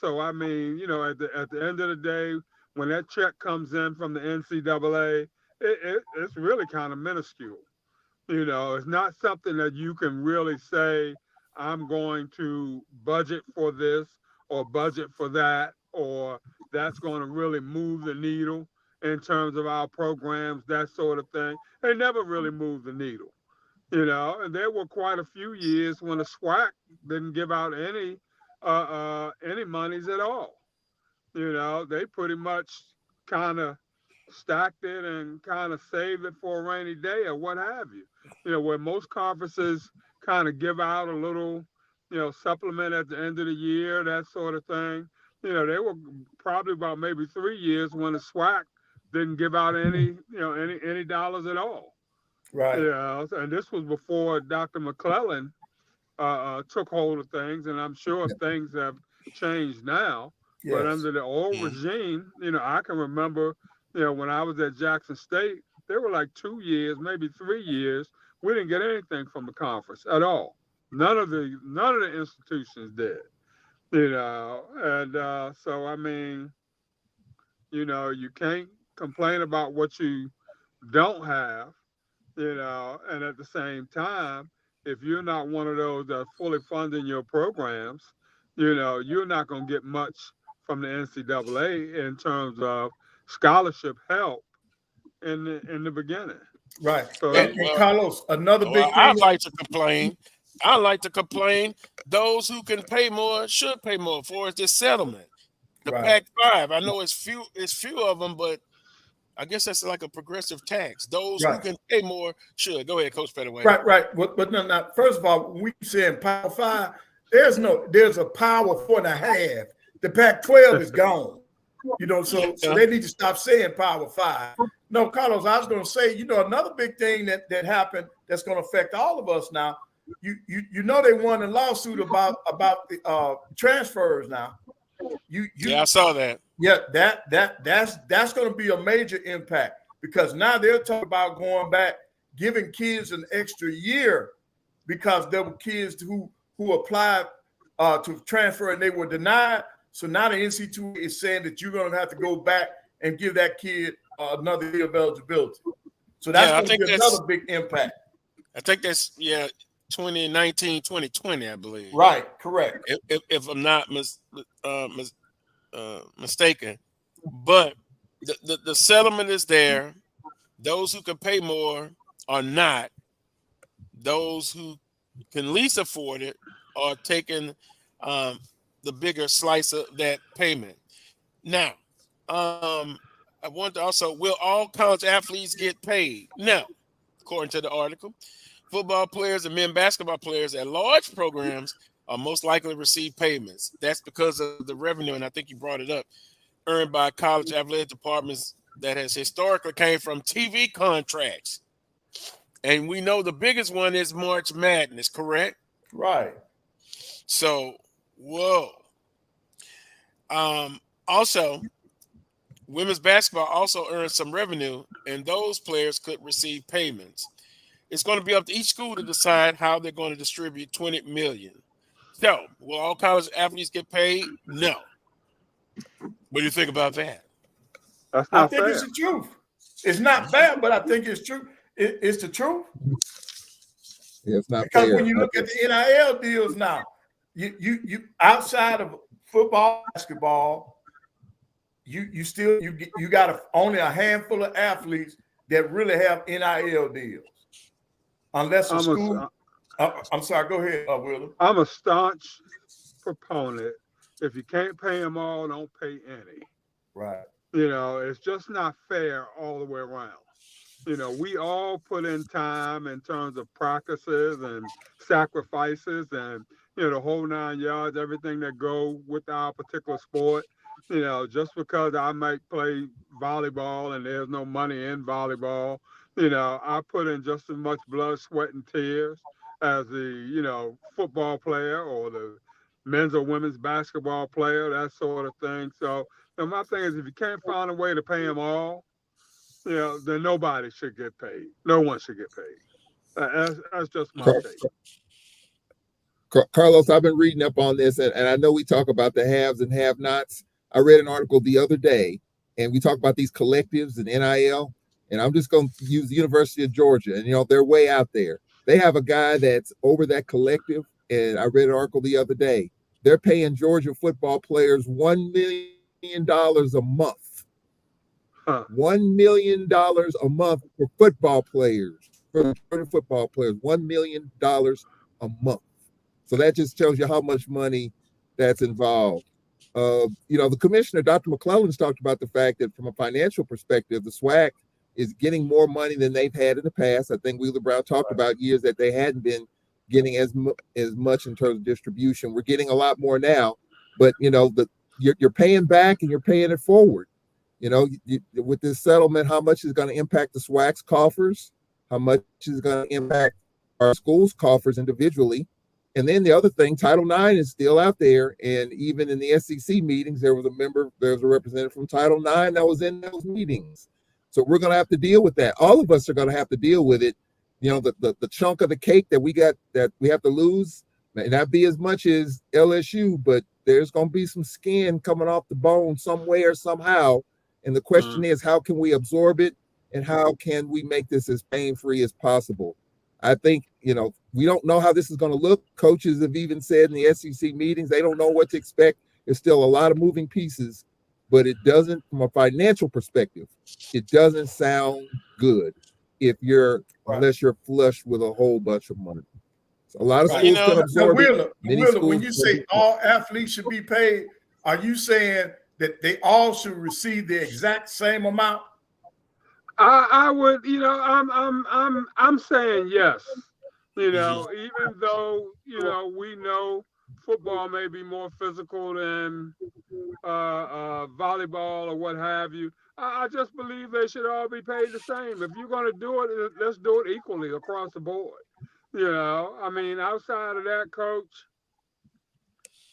So I mean, at the end of the day, when that check comes in from the NCAA, it's really kind of minuscule. It's not something that you can really say, I'm going to budget for this or budget for that, or that's going to really move the needle in terms of our programs, that sort of thing. They never really moved the needle, and there were quite a few years when the SWAC didn't give out any monies at all. They pretty much kind of stacked it and kind of saved it for a rainy day or what have you. Where most conferences kind of give out a little, supplement at the end of the year, that sort of thing. There were probably about maybe 3 years when the SWAC didn't give out any dollars at all. Right. And this was before Dr. McClellan took hold of things, and I'm sure things have changed now. Yes. But under the old regime, I can remember, when I was at Jackson State, there were like 2 years, maybe 3 years, we didn't get anything from the conference at all. None of the institutions did. And so I mean, you can't complain about what you don't have, and at the same time, if you're not one of those that are fully funding your programs, you're not going to get much from the NCAA in terms of scholarship help in the beginning. Right. So, and Carlos, another big thing. I'd like to complain. Those who can pay more should pay more for this settlement. The Pac-5, I know it's few of them, but I guess that's like a progressive tax. Those who can pay more should. Go ahead, Coach Pettaway. Right. But no, first of all, when we saying Power 5, there's a Power 4.5. The Pac-12 is gone. So they need to stop saying Power 5. No, Carlos, I was going to say, another big thing that happened that's going to affect all of us now. They won a lawsuit about the transfers now. I saw that. Yeah, that's going to be a major impact, because now they're talking about going back, giving kids an extra year, because there were kids who applied to transfer, and they were denied. So now the NC2A is saying that you're going to have to go back and give that kid another year of eligibility. So that's going to be another big impact. I think that's 2019, 2020, I believe. Right, correct. If I'm not mistaken, but the settlement is there. Those who can pay more are not. Those who can least afford it are taking the bigger slice of that payment. Now, I want to also, will all college athletes get paid? No, according to the article. Football players and men basketball players at large programs are most likely to receive payments. That's because of the revenue, and I think you brought it up, earned by college athletic departments that has historically came from TV contracts. And we know the biggest one is March Madness, correct? Right. So, whoa. Also, women's basketball also earns some revenue, and those players could receive payments. It's going to be up to each school to decide how they're going to distribute $20 million. So, will all college athletes get paid? No. What do you think about that? That's I not think fair. it's the truth. It's not bad, but I think it's true. It's the truth. Yeah, it's not because fair. when you look at the NIL deals now, you outside of football, basketball, you still got only a handful of athletes that really have NIL deals. Unless a school, I'm sorry, go ahead, Willa. I'm a staunch proponent. If you can't pay them all, don't pay any. Right. You know, it's just not fair all the way around. You know, we all put in time in terms of practices and sacrifices and, you know, the whole 9 yards, everything that go with our particular sport. You know, just because I might play volleyball and there's no money in volleyball, you know, I put in just as much blood, sweat, and tears as the, you know, football player or the men's or women's basketball player, that sort of thing. So, you know, my thing is, if you can't find a way to pay them all, you know, then nobody should get paid. No one should get paid. That's just my take. Carlos, I've been reading up on this, and I know we talk about the haves and have-nots. I read an article the other day, and we talk about these collectives and NIL, and I'm just going to use the University of Georgia, and, you know, they're way out there. They have a guy that's over that collective, and I read an article the other day. They're paying Georgia football players $1 million a month. $1 million a month for football players, for Georgia football players, $1 million a month. So that just tells you how much money that's involved. You know, the commissioner, Dr. McClellan's talked about the fact that from a financial perspective, the SWAC is getting more money than they've had in the past. I think Wheeler Brown talked about years that they hadn't been getting as much in terms of distribution. We're getting a lot more now, but, you know, you're paying back and you're paying it forward. You know, with this settlement, how much is going to impact the SWAC's coffers? How much is going to impact our schools' coffers individually? And then the other thing, Title IX is still out there. And even in the SEC meetings, there was a representative from Title IX that was in those meetings. So we're going to have to deal with that. All of us are going to have to deal with it. You know, the chunk of the cake that we have to lose may not be as much as LSU, but there's going to be some skin coming off the bone somewhere, somehow. And the question is, how can we absorb it? And how can we make this as pain-free as possible? I think, you know, we don't know how this is going to look. Coaches have even said in the SEC meetings, they don't know what to expect. There's still a lot of moving pieces, but it doesn't, from a financial perspective, it doesn't sound good unless you're flush with a whole bunch of money. So a lot of schools can absorb it. Wheeler, when you say all athletes should be paid, are you saying that they all should receive the exact same amount? I would, you know, I'm saying yes. You know, even though, you know, we know football may be more physical than volleyball or what have you. I just believe they should all be paid the same. If you're going to do it, let's do it equally across the board. You know, I mean, outside of that, Coach,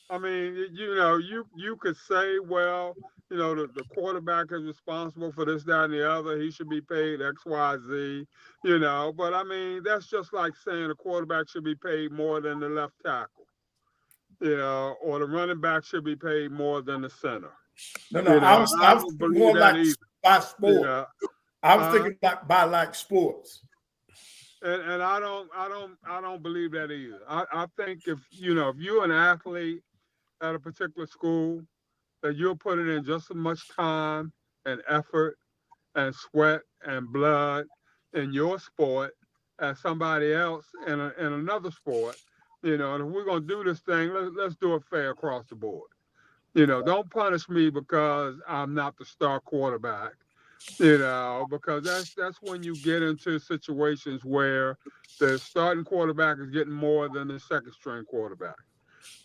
I mean, you know, you could say, well, you know, the quarterback is responsible for this, that, and the other. He should be paid X, Y, Z, you know. But, I mean, that's just like saying a quarterback should be paid more than the left tackle. or the running back should be paid more than the center. No, I was don't believe more that like either. by sport. I was thinking like sports. And I don't believe that either. I think if you're an athlete at a particular school, that you're putting in just as much time and effort and sweat and blood in your sport as somebody else in another sport. And if we're gonna do this thing, let's do it fair across the board. Don't punish me because I'm not the star quarterback. Because that's when you get into situations where the starting quarterback is getting more than the second string quarterback.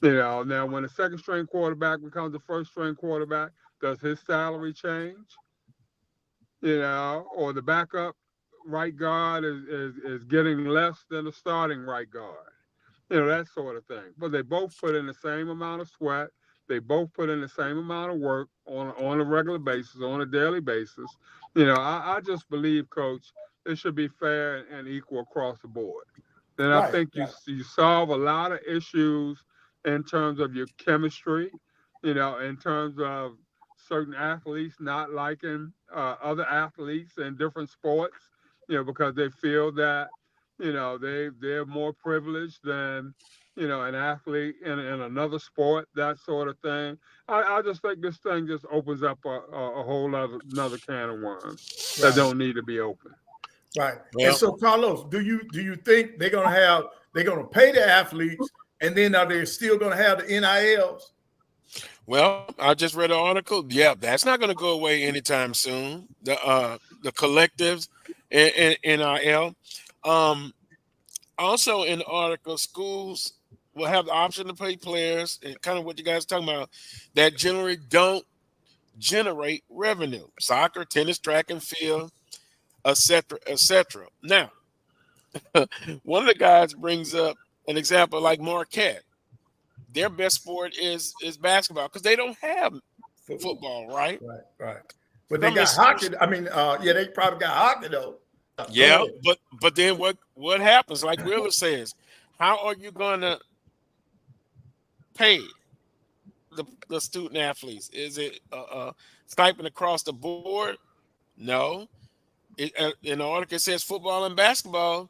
Now when the second string quarterback becomes the first string quarterback, does his salary change? Or the backup right guard is getting less than the starting right guard. That sort of thing. But they both put in the same amount of sweat. They both put in the same amount of work on a regular basis, on a daily basis. I just believe, Coach, it should be fair and equal across the board. Then I think you solve a lot of issues in terms of your chemistry, in terms of certain athletes not liking other athletes in different sports, because they feel that, they're more privileged than, an athlete in another sport, that sort of thing. I just think this thing just opens up a whole another can of worms that don't need to be open. Right. And so, Carlos, do you think they're gonna pay the athletes, and then are they still gonna have the NILs? Well, I just read an article. Yeah, that's not going to go away anytime soon. The collectives and NIL. Also in the article, schools will have the option to pay players, and kind of what you guys are talking about, that generally don't generate revenue. Soccer, tennis, track and field, etc., etc. Now, one of the guys brings up an example like Marquette. Their best sport is basketball because they don't have football, right? Right. But they got hockey. I mean, they probably got hockey though. Yeah, but then what happens? Like Wheeler says, how are you going to pay the student athletes? Is it stipend across the board? No. In the article it says football and basketball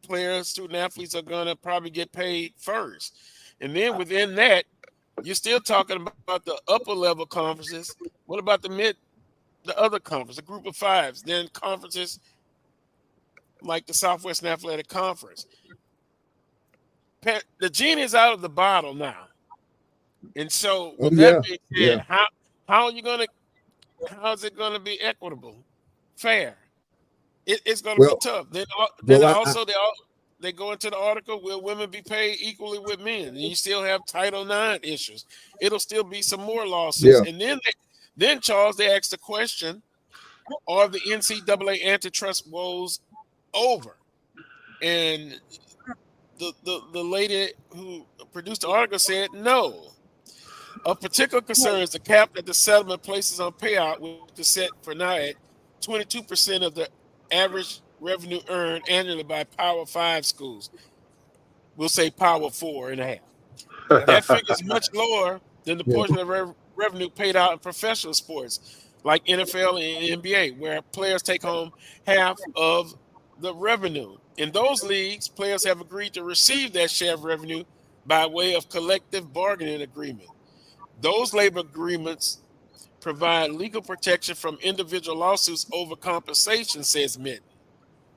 players, student athletes are going to probably get paid first. And then within that, you're still talking about the upper level conferences. What about the other conference, the group of fives, then conferences like the Southwestern Athletic Conference? The genie is out of the bottle now. And so with that being said, how is it going to be equitable, fair? It's going to be tough. Then also they go into the article, will women be paid equally with men? And you still have Title IX issues. It'll still be some more lawsuits. Yeah. And then Charles, they asked the question, are the NCAA antitrust woes over? And the lady who produced the article said no. Of particular concern is the cap that the settlement places on payout, which is set for now at 22% of the average revenue earned annually by Power 5 schools. We'll say Power 4.5. That figure is much lower than the portion of revenue paid out in professional sports like NFL and NBA, where players take home half of the revenue. In those leagues, players have agreed to receive that share of revenue by way of collective bargaining agreement. Those labor agreements provide legal protection from individual lawsuits over compensation, says Mitten.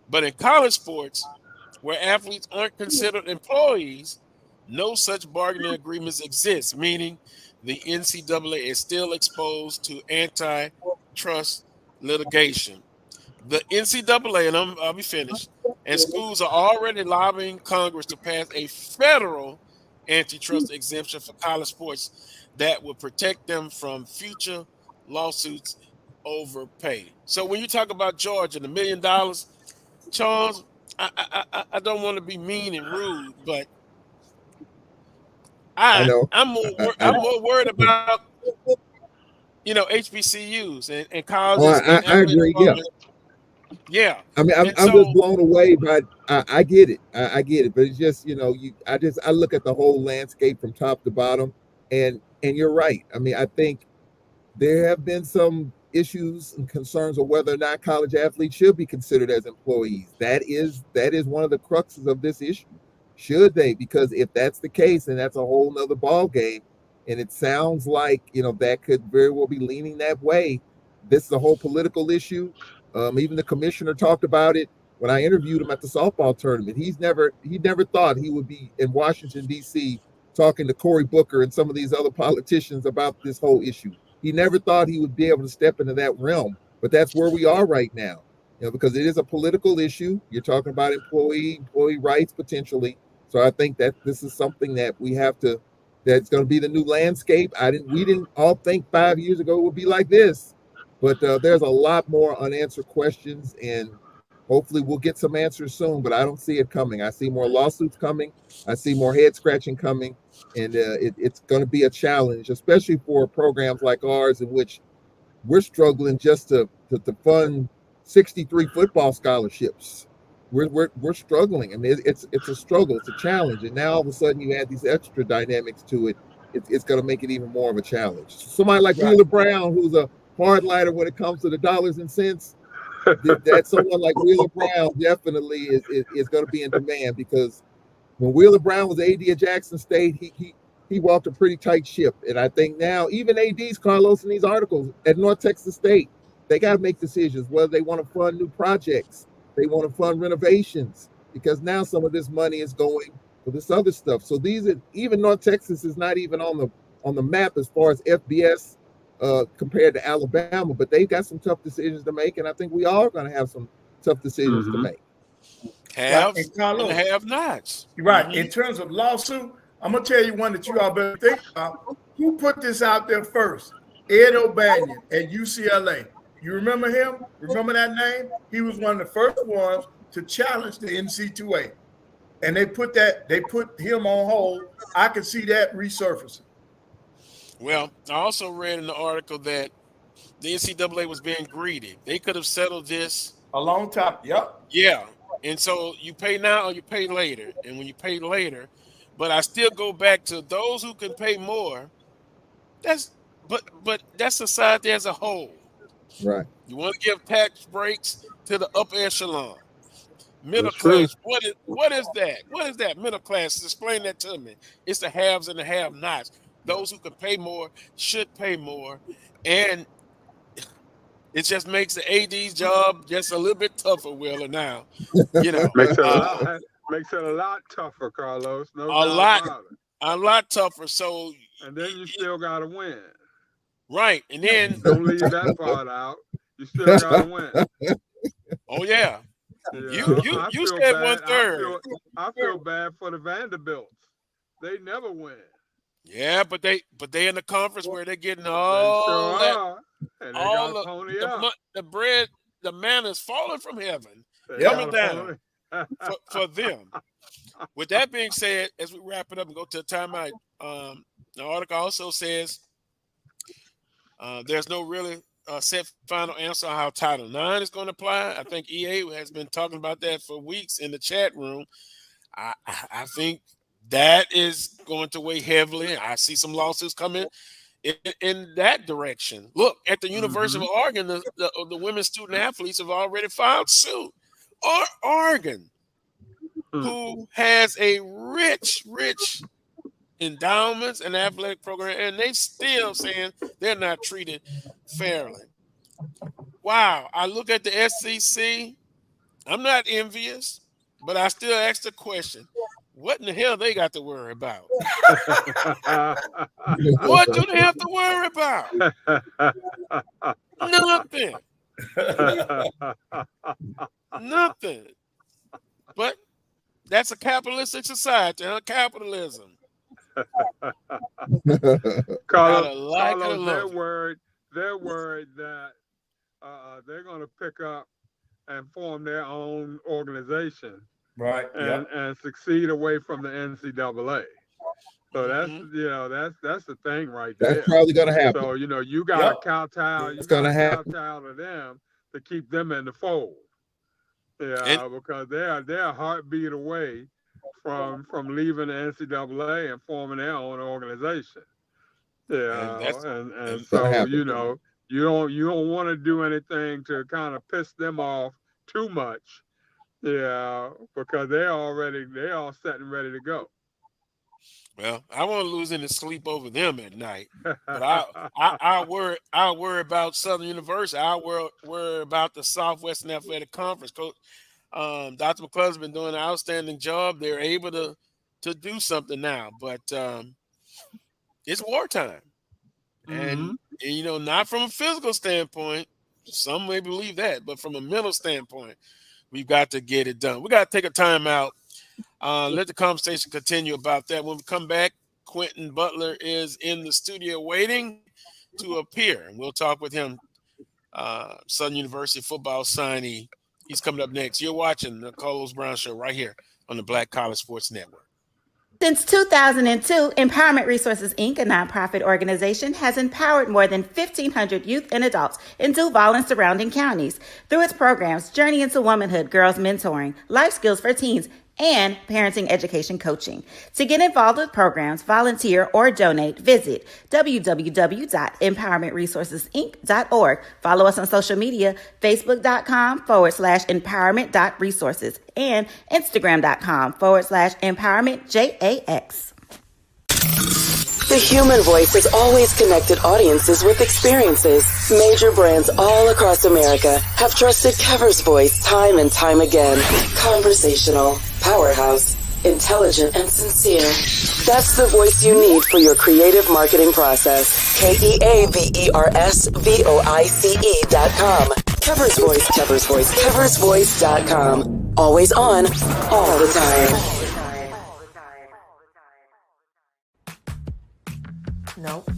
But in college sports, where athletes aren't considered employees, no such bargaining agreements exist, meaning the NCAA is still exposed to antitrust litigation. The NCAA, and I'll be finished, and schools are already lobbying Congress to pass a federal antitrust exemption for college sports that will protect them from future lawsuits over pay. So when you talk about Georgia, the $1 million, Charles, I don't want to be mean and rude, but I'm more worried about HBCUs and colleges. I agree. Yeah. Yeah. I mean, I'm And just so, blown away by. I get it. I get it, but it's just I look at the whole landscape from top to bottom, and you're right. I mean, I think there have been some issues and concerns of whether or not college athletes should be considered as employees. That is one of the cruxes of this issue. Should they? Because if that's the case, then that's a whole nother ball game. And it sounds like that could very well be leaning that way. This is a whole political issue. Even the commissioner talked about it when I interviewed him at the softball tournament. He never thought he would be in Washington D.C. talking to Cory Booker and some of these other politicians about this whole issue. He never thought he would be able to step into that realm, but that's where we are right now. Because it is a political issue. You're talking about employee rights potentially. So I think that this is something that we have to. That's going to be the new landscape. We didn't all think 5 years ago it would be like this, but there's a lot more unanswered questions, and hopefully we'll get some answers soon. But I don't see it coming. I see more lawsuits coming. I see more head scratching coming, and it's going to be a challenge, especially for programs like ours, in which we're struggling just to fund 63 football scholarships. We're struggling. I mean, it's a struggle. It's a challenge. And now all of a sudden you add these extra dynamics to it. It's going to make it even more of a challenge. Somebody like Wheeler Brown, who's a hardliner when it comes to the dollars and cents, that someone like Wheeler Brown definitely is going to be in demand, because when Wheeler Brown was AD at Jackson State, he walked a pretty tight ship. And I think now even ADs, Carlos, in these articles at North Texas State, they got to make decisions whether they want to fund new projects. They want to fund renovations, because now some of this money is going for this other stuff. So even North Texas is not even on the map as far as FBS compared to Alabama, but they've got some tough decisions to make, and I think we all are going to have some tough decisions to make. Haves and Carlos, and have-nots. Right. Mm-hmm. In terms of lawsuit, I'm going to tell you one that you all better think about. Who put this out there first? Ed O'Banion at UCLA. You remember him? Remember that name? He was one of the first ones to challenge the NC2A. And they put him on hold. I could see that resurfacing. Well, I also read in the article that the NCAA was being greedy. They could have settled this a long time. Yep. Yeah. And so you pay now or you pay later. And when you pay later, but I still go back to those who can pay more. But that's society as a whole. Right. You want to give tax breaks to the upper echelon. Middle class. What is that? What is that? Middle class. Explain that to me. It's the haves and the have-nots. Those who can pay more should pay more. And it just makes the AD's job just a little bit tougher, Wheeler, now. Makes it a lot tougher, Carlos. A lot tougher. So and then you still gotta win. Right. And then don't leave that part out. You still gotta win. Oh yeah. You said bad. 1/3. I feel bad for the Vanderbilts. They never win. Yeah, but they in the conference where they're getting all that, and all the bread, the manna is falling from heaven, coming down for them. With that being said, as we wrap it up and go to a timeout, the article also says there's no really set final answer on how Title IX is going to apply. I think EA has been talking about that for weeks in the chat room. I think that is going to weigh heavily. I see some lawsuits coming in that direction. Look, at the University of Oregon, the women's student athletes have already filed suit. Oregon, who has a rich endowments and athletic program, and they still saying they're not treated fairly. Wow. I look at the SEC. I'm not envious, but I still ask the question, what in the hell they got to worry about? What do they have to worry about? Nothing. Nothing. But that's a capitalistic society, huh? Capitalism. Carlos, they're worried that they're going to pick up and form their own organization. Right. And succeed away from the NCAA. So that's the thing right there. That's probably going to happen. So you got to kowtow. You got to kowtow to them to keep them in the fold. Yeah, because they're a heartbeat away from leaving the NCAA and forming their own organization. Yeah, and Gonna so happen. you don't want to do anything to kind of piss them off too much. Yeah, because they're all set and ready to go. Well, I won't lose any sleep over them at night, but I worry about Southern University. I worry about the Southwestern Athletic Conference. Coach Dr. McClellan's been doing an outstanding job. They're able to do something now, but it's wartime, and not from a physical standpoint. Some may believe that, but from a mental standpoint, we've got to get it done. We got to take a time out. Let the conversation continue about that. When we come back, Quinton Butler is in the studio waiting to appear, and we'll talk with him. Southern University football signee. He's coming up next. You're watching the Coles Brown Show right here on the Black College Sports Network. Since 2002, Empowerment Resources, Inc., a nonprofit organization, has empowered more than 1,500 youth and adults in Duval and surrounding counties. Through its programs, Journey into Womanhood, Girls Mentoring, Life Skills for Teens, and parenting education coaching. To get involved with programs, volunteer, or donate, visit www.empowermentresourcesinc.org. Follow us on social media, facebook.com/empowerment.resources and instagram.com/empowermentJAX. The human voice has always connected audiences with experiences. Major brands all across America have trusted Kever's voice time and time again. Conversational, powerhouse, intelligent, and sincere. That's the voice you need for your creative marketing process. KEAVERSVOICE.com. Kever's Voice, Kever's Voice, KeversVoice.com. Always on, all the time. Nope.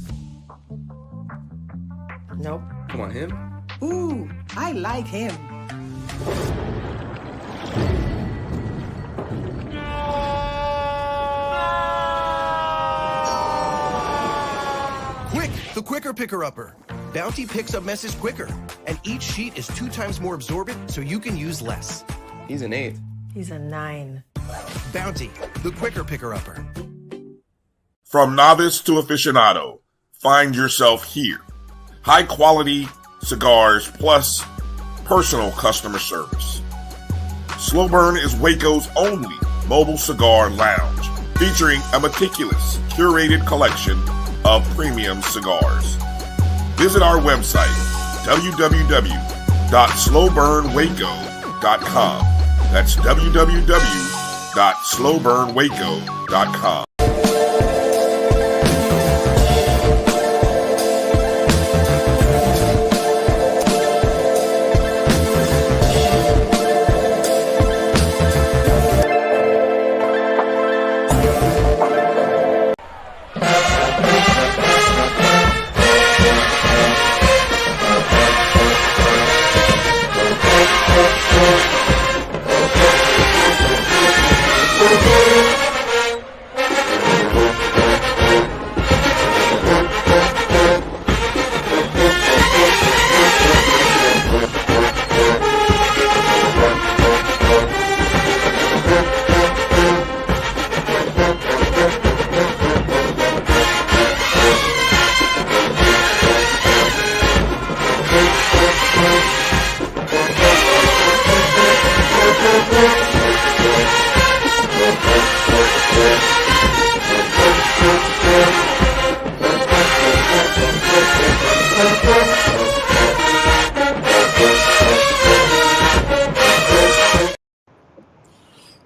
Nope. Come on, him? Ooh, I like him. Quick, the quicker picker-upper. Bounty picks up messes quicker, and each sheet is 2 times more absorbent so you can use less. He's an 8. He's a 9. Bounty, the quicker picker-upper. From novice to aficionado, find yourself here. High quality cigars plus personal customer service. Slow Burn is Waco's only mobile cigar lounge, featuring a meticulous, curated collection of premium cigars. Visit our website, www.slowburnwaco.com. That's www.slowburnwaco.com.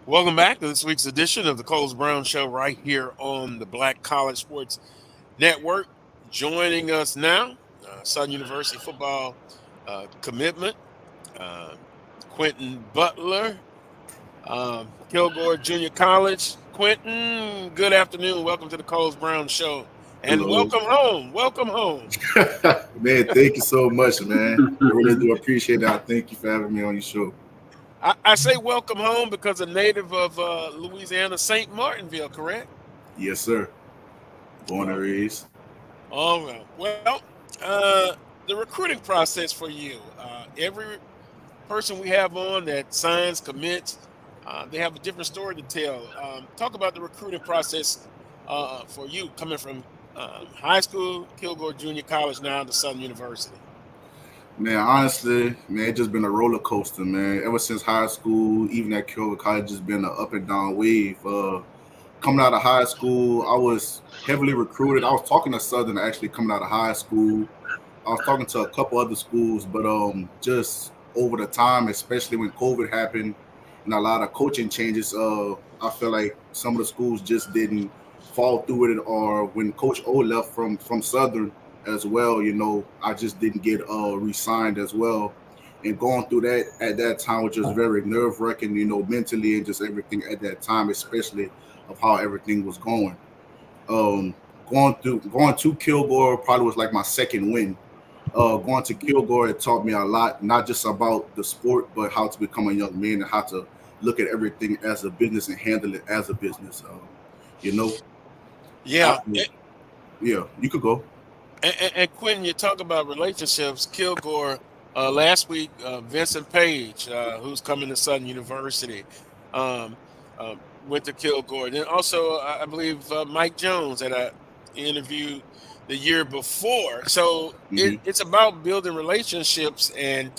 Welcome back to this week's edition of the Coles Brown Show right here on the Black College Sports Network. Joining us now, Southern University football commitment, Quinton Butler, Kilgore Junior College. Quinton, good afternoon. Welcome to the Coles Brown Show. And Hello. welcome home. Welcome home. Man, thank you so much, man. I really do appreciate that. Thank you for having me on your show. I say welcome home because a native of Louisiana, St. Martinville, correct? Yes, sir. Born and raised. All right. Well, the recruiting process for you, every person we have on that signs, commits, they have a different story to tell. Talk about the recruiting process for you coming from high school, Kilgore Junior College, now to Southern University. Man, honestly, man, it's just been a roller coaster, man. Ever since high school, even at Kilgore College, just been an up and down wave. Coming out of high school, I was heavily recruited. I was talking to Southern actually coming out of high school. I was talking to a couple other schools, but just over the time, especially when COVID happened and a lot of coaching changes, I feel like some of the schools just didn't fall through with it. Or when Coach O left from Southern as well, I just didn't get re-signed as well. And going through that at that time was just very nerve wracking, mentally and just everything at that time, especially of how everything was going. Um, going to Kilgore probably was like my second win. Going to Kilgore, it taught me a lot, not just about the sport, but how to become a young man and how to look at everything as a business and handle it as a business. Yeah. Yeah, you could go. And Quinton, you talk about relationships. Kilgore, last week, Vincent Page, who's coming to Southern University, um, went to Kilgore. Then also, I believe Mike Jones that I interviewed the year before. So it's about building relationships, and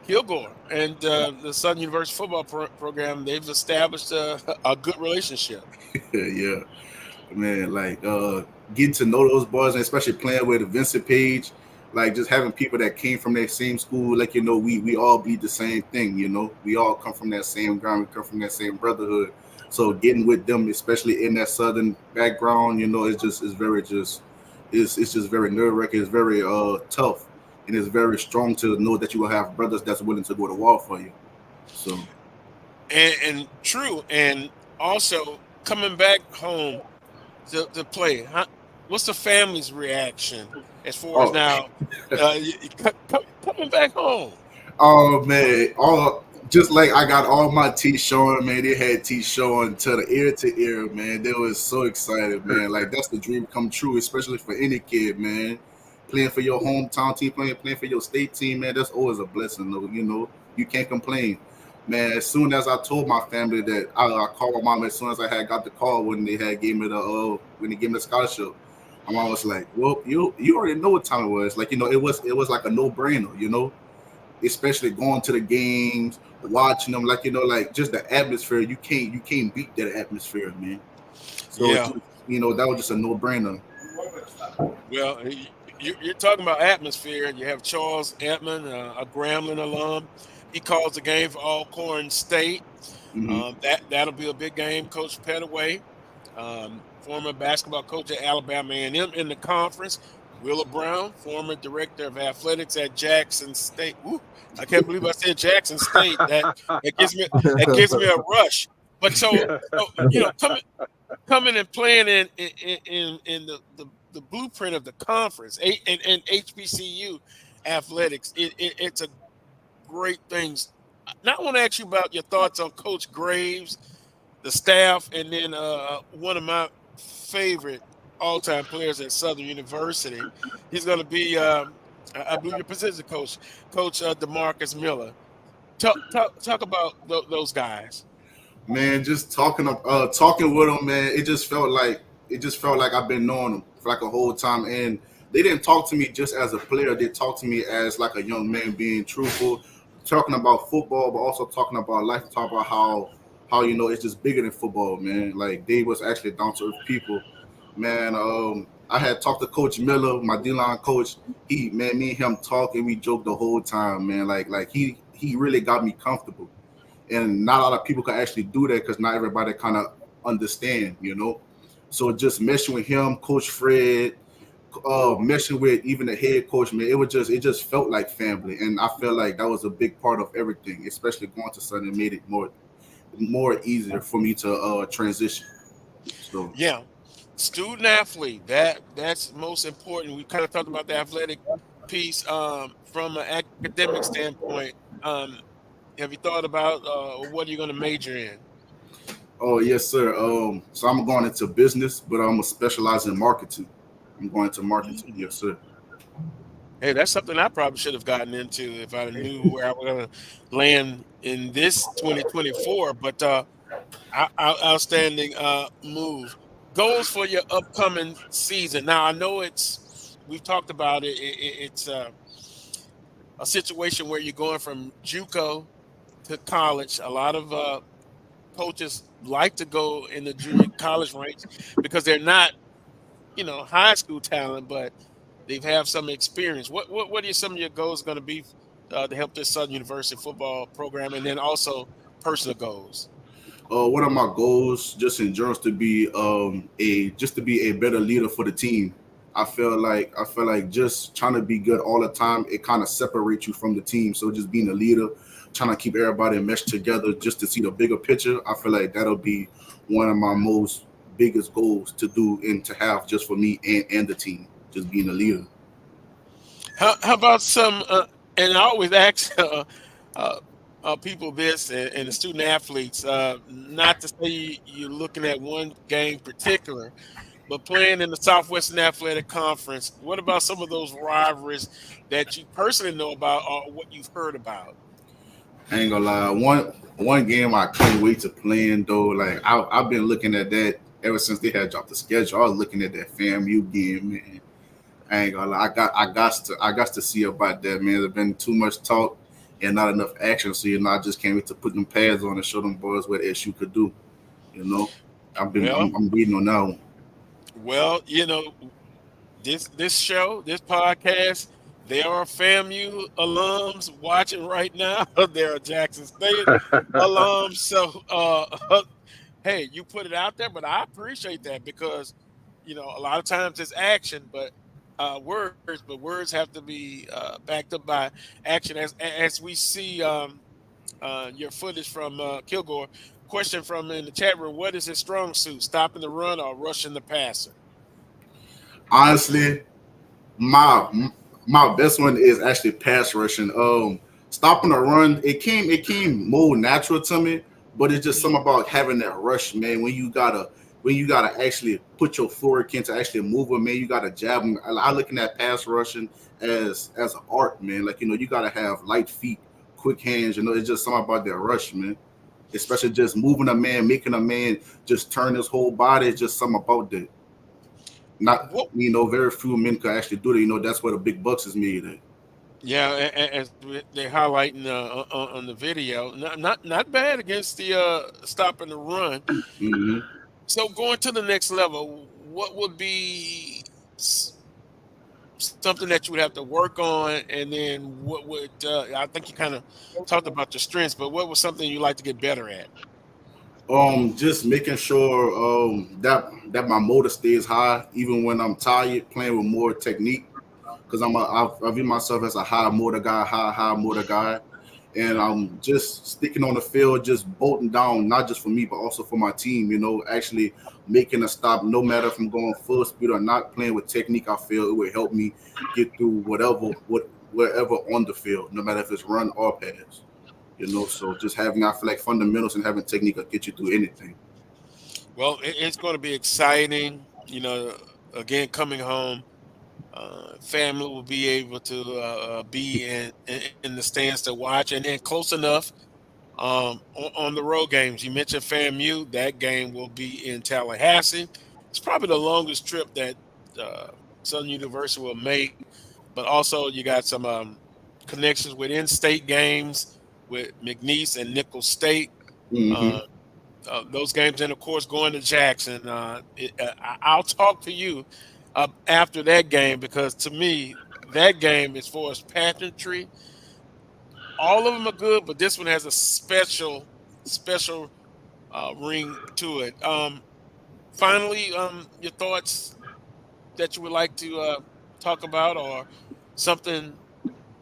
Kilgore and the Southern University football program, they've established a good relationship. Yeah, man, like getting to know those boys, and especially playing with Vincent Page, like just having people that came from that same school, like we all bleed the same thing, we all come from that same ground, we come from that same brotherhood. So getting with them, especially in that Southern background, it's just very nerve wracking. It's very tough, and it's very strong to know that you will have brothers that's willing to go to war for you. So and true, and also coming back home to play. What's the family's reaction as far as now coming back home? Oh man, just like I got all my teeth showing, man. They had teeth showing to ear, man. They was so excited, man. Like that's the dream come true, especially for any kid, man. Playing for your hometown team, playing for your state team, man. That's always a blessing, though. You can't complain, man. As soon as I told my family that I called my mom, as soon as I had got the call when they had gave me the scholarship, my mom was like, "Well, you already know what time it was. Like it was like a no brainer, especially going to the games, watching them, like just the atmosphere. You can't beat that atmosphere, man. So Yeah. that was just a no brainer. Well, you're talking about atmosphere. You have Charles Edmond, a Grambling alum. He calls the game for Alcorn State. That'll be a big game. Coach Pettaway, former basketball coach at Alabama A&M in the conference. Willa Brown, former director of athletics at Jackson State. Ooh, I can't believe I said Jackson State. That gives me a rush. But so coming and playing in the blueprint of the conference and HBCU athletics, it's a great thing. Now I want to ask you about your thoughts on Coach Graves, the staff, and then one of my favorite all-time players at Southern University. He's going to be, I believe, your position coach, Coach DeMarcus Miller. Talk about those guys. Man, just talking with them, man. It just felt like I've been knowing them for like a whole time, and they didn't talk to me just as a player. They talked to me as like a young man, being truthful, talking about football, but also talking about life, talking about how it's just bigger than football, man. Like they was actually down to earth people. Man, I had talked to Coach Miller, my D-line coach. Me and him talking, we joked the whole time, man. Like he really got me comfortable, and not a lot of people can actually do that because not everybody kind of understand, So just meshing with him, Coach Fred, meshing with even the head coach, man, it just felt like family, and I feel like that was a big part of everything, especially going to Southern made it more easier for me to transition. So yeah. Student athlete, that's most important. We kind of talked about the athletic piece from an academic standpoint. Have you thought about what you're going to major in? Oh yes, sir. So I'm going into business, but I'm gonna specialize in marketing. I'm going to marketing, yes, sir. Hey, that's something I probably should have gotten into if I knew where I was going to land in this 2024. But outstanding move. Goals for your upcoming season. Now I know we've talked about it. It's a situation where you're going from JUCO to college. A lot of coaches like to go in the junior college ranks because they're not, high school talent, but they've have some experience. What are some of your goals going to be to help this Southern University football program, and then also personal goals? One of my goals, just in general, to be a better leader for the team. I feel like just trying to be good all the time, it kind of separates you from the team. So just being a leader, trying to keep everybody meshed together, just to see the bigger picture. I feel like that'll be one of my most biggest goals to do and to have just for me and the team, just being a leader. How about some? And I always ask uh, people this, and the student athletes, not to say you're looking at one game particular, but playing in the Southwestern Athletic Conference. What about some of those rivalries that you personally know about, or what you've heard about? I ain't gonna lie. One game I couldn't wait to play in though. Like I've been looking at that ever since they had dropped the schedule. I was looking at that FAMU game, man. I ain't gonna lie. I got to see about that, man. There's been too much talk and not enough action. So I just can't wait to put them pads on and show them boys what SU could do. You know, Well, I'm reading on that one. well, this show, this podcast, there are FAMU alums watching right now. There are Jackson State alums. So, hey, you put it out there, but I appreciate that because, a lot of times it's action, but words have to be backed up by action. As we see your footage from Kilgore. Question from in the chat room: what is his strong suit? Stopping the run or rushing the passer? Honestly, my best one is actually pass rushing. Stopping the run, it came more natural to me, but it's just something about having that rush, man. When you gotta actually put your foot into actually move them, man, you gotta jab them. I looking at pass rushing as an art, man. Like you gotta have light feet, quick hands. It's just something about that rush, man. Especially just moving a man, making a man just turn his whole body. It's just something about that. Not What? very few men could actually do that. That's where the big bucks is made at. Yeah, as they're highlighting on the video, not bad against the stopping the run. Mm-hmm. So going to the next level, what would be something that you would have to work on, and then what would I think you kind of talked about your strengths, but what was something you like to get better at? Just making sure that my motor stays high even when I'm tired, playing with more technique. Because I view myself as a high motor guy, and I'm just sticking on the field, just bolting down, not just for me but also for my team. Actually making a stop, no matter if I'm going full speed or not. Playing with technique, I feel it would help me get through wherever on the field, no matter if it's run or pass. So just I feel like fundamentals and having technique will get you through anything. Well, it's going to be exciting. Again, coming home, family will be able to be in the stands to watch, and then close enough on the road games. You mentioned FAMU. That game will be in Tallahassee. It's probably the longest trip that Southern University will make, but also you got some connections with in-state games with McNeese and Nicholls State. Mm-hmm. Those games, and of course, going to Jackson. I'll talk to you after that game, because to me, that game, as far as pageantry, all of them are good, but this one has a special ring to it. Finally, your thoughts that you would like to talk about, or something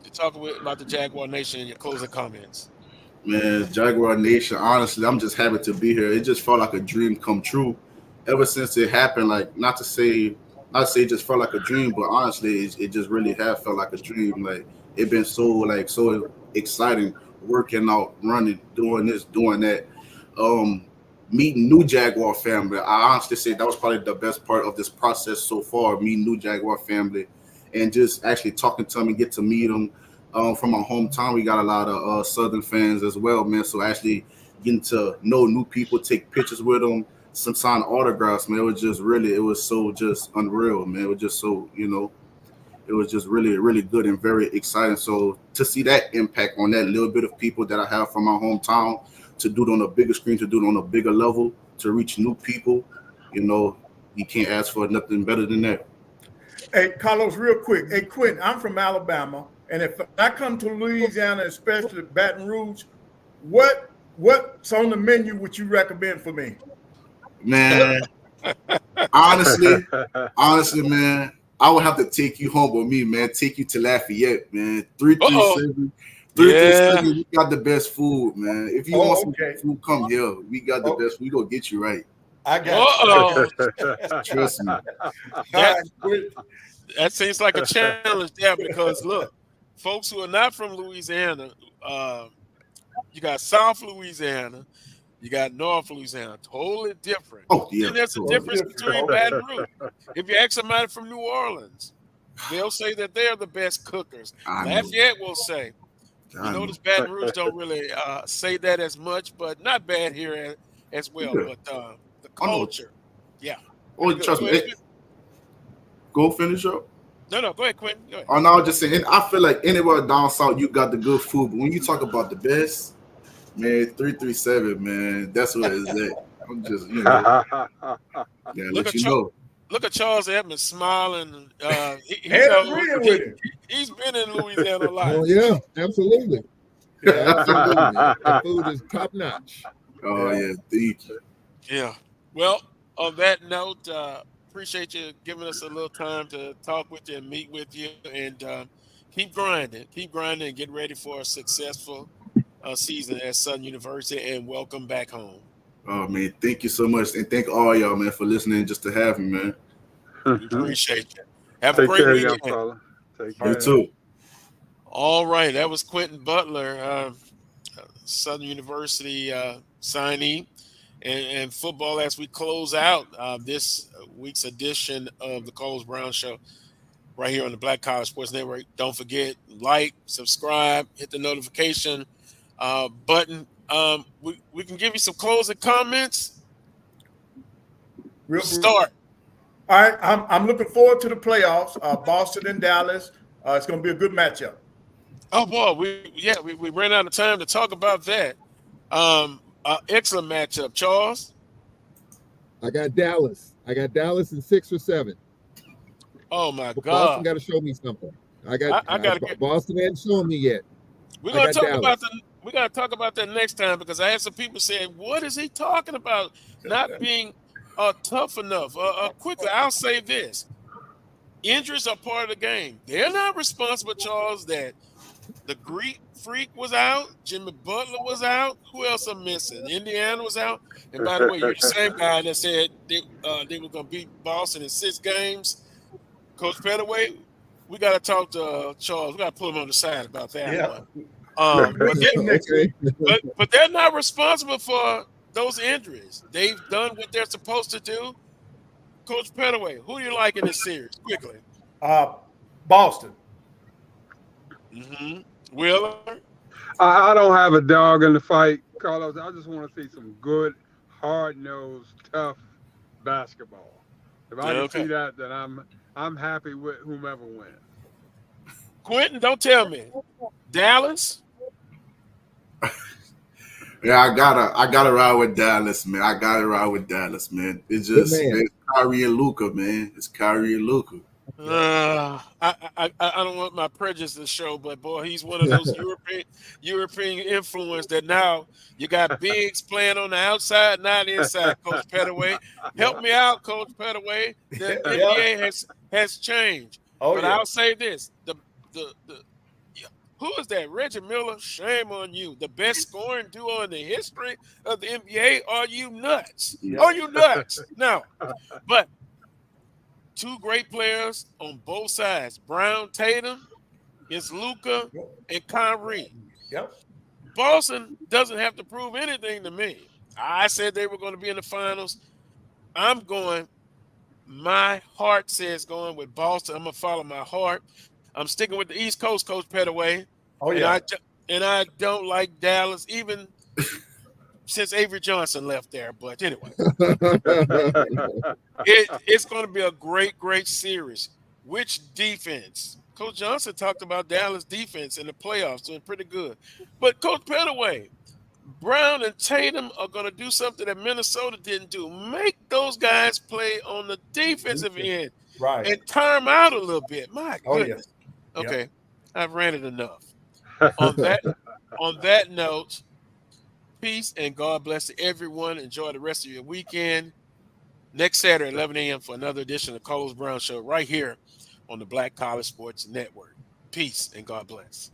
to talk about the Jaguar Nation in your closing comments. Man, Jaguar Nation, honestly, I'm just happy to be here. It just felt like a dream come true. Ever since it happened, like not to say it just felt like a dream, but honestly, it just really have felt like a dream. Like it been so exciting, working out, running, doing this, doing that. Um, Meeting new Jaguar family. I honestly say that was probably the best part of this process so far. Meeting new Jaguar family and just actually talking to them and get to meet them. From my hometown, we got a lot of Southern fans as well, man. So actually getting to know new people, take pictures with them, some signed autographs, man. It was so just unreal, man. It was just so, it was just really, really good and very exciting. So to see that impact on that little bit of people that I have from my hometown, to do it on a bigger screen, to do it on a bigger level, to reach new people, you can't ask for nothing better than that. Hey, Carlos, real quick. Hey, Quinton, I'm from Alabama, and if I come to Louisiana, especially Baton Rouge, what's on the menu would you recommend for me? Man, honestly, man, I would have to take you home with me, man. Take you to Lafayette, man. 337. 337, we got the best food, man. If you want some food, come here. We got the best food. We gonna get you right. I got you. Trust me. That seems like a challenge there because look, folks who are not from Louisiana, you got South Louisiana, you got North Louisiana, totally different. Oh, yeah. And there's a difference between Baton Rouge. If you ask somebody from New Orleans, they'll say that they're the best cookers. Lafayette will say, notice Baton Rouge don't really say that as much, but not bad here as well. Yeah. But the culture, yeah. Oh, trust me. Go finish up. No, go ahead, Quinton. Go ahead. Oh, no, I was just saying, I feel like anywhere down south, you got the good food. But when you talk about the best, man, 337, man, that's what it's at. I'm just, Look at Charles Edmonds smiling. He's been in Louisiana a lot. Oh, yeah, absolutely. Yeah, absolutely. The food is top notch. Oh, yeah, thank you. Yeah. Well, on that note, appreciate you giving us a little time to talk with you and meet with you, and keep grinding, and get ready for a successful season at Southern University, and welcome back home. Oh, man, thank you so much, and thank all y'all, man, for listening just to have me, man. We appreciate you. Have a great weekend. Take care. You too. All right, that was Quinton Butler, Southern University signee. And football as we close out this week's edition of the Coles Brown Show right here on the Black College Sports Network. Don't forget, like, subscribe, hit the notification button. We can give you some closing comments. Start. All right, I'm looking forward to the playoffs. Boston and Dallas. It's going to be a good matchup. Oh boy, we ran out of time to talk about that. Excellent matchup, Charles. I got Dallas. in 6 or 7. Oh my God! Boston got to show me something. I got Boston hasn't shown me yet. We're gonna talk about that next time because I had some people saying, "What is he talking about? Not being tough enough." Quickly, I'll say this: injuries are part of the game. They're not responsible, Charles, that the Greek Freak was out, Jimmy Butler was out. Who else are missing? Indiana was out. And by the way, you're the same guy that said they were going to beat Boston in 6 games. Coach Pettaway, we got to talk to Charles. We got to pull him on the side about that one. But they're not responsible for those injuries. They've done what they're supposed to do. Coach Pettaway, who do you like in this series? Quickly. Boston. Mm-hmm. Wheeler? I don't have a dog in the fight, Carlos. I just want to see some good, hard-nosed, tough basketball. If I can see that, then I'm happy with whomever wins. Quinton, don't tell me. Dallas? Yeah, I gotta ride with Dallas, man. It's just it's Kyrie and Luka, man. It's Kyrie and Luka. I don't want my prejudice to show, but boy, he's one of those European influence that now you got bigs playing on the outside, not inside. Coach Pettaway, help me out, Coach Pettaway. The NBA has changed. I'll say this: the who is that? Reggie Miller. Shame on you. The best scoring duo in the history of the NBA. Are you nuts? Yeah. Are you nuts? No, but. 2 great players on both sides. Brown, Tatum, it's Luka and Kyrie. Yep. Boston doesn't have to prove anything to me. I said they were going to be in the finals. I'm going My heart says going with Boston. I'm gonna follow my heart. I'm sticking with the East Coast, Coach Pettaway. Oh and yeah. I don't like Dallas even since Avery Johnson left there. But anyway, it's going to be a great series. Which defense? Coach Johnson talked about Dallas defense in the playoffs doing pretty good. But Coach Pettaway, Brown and Tatum are going to do something that Minnesota didn't do. Make those guys play on the defensive end, right, and tire them out a little bit. My goodness. Yeah. Okay, Yep. I've ranted enough. On that note, peace and God bless to everyone. Enjoy the rest of your weekend. Next Saturday, 11 a.m. for another edition of the Coles Brown Show right here on the Black College Sports Network. Peace and God bless.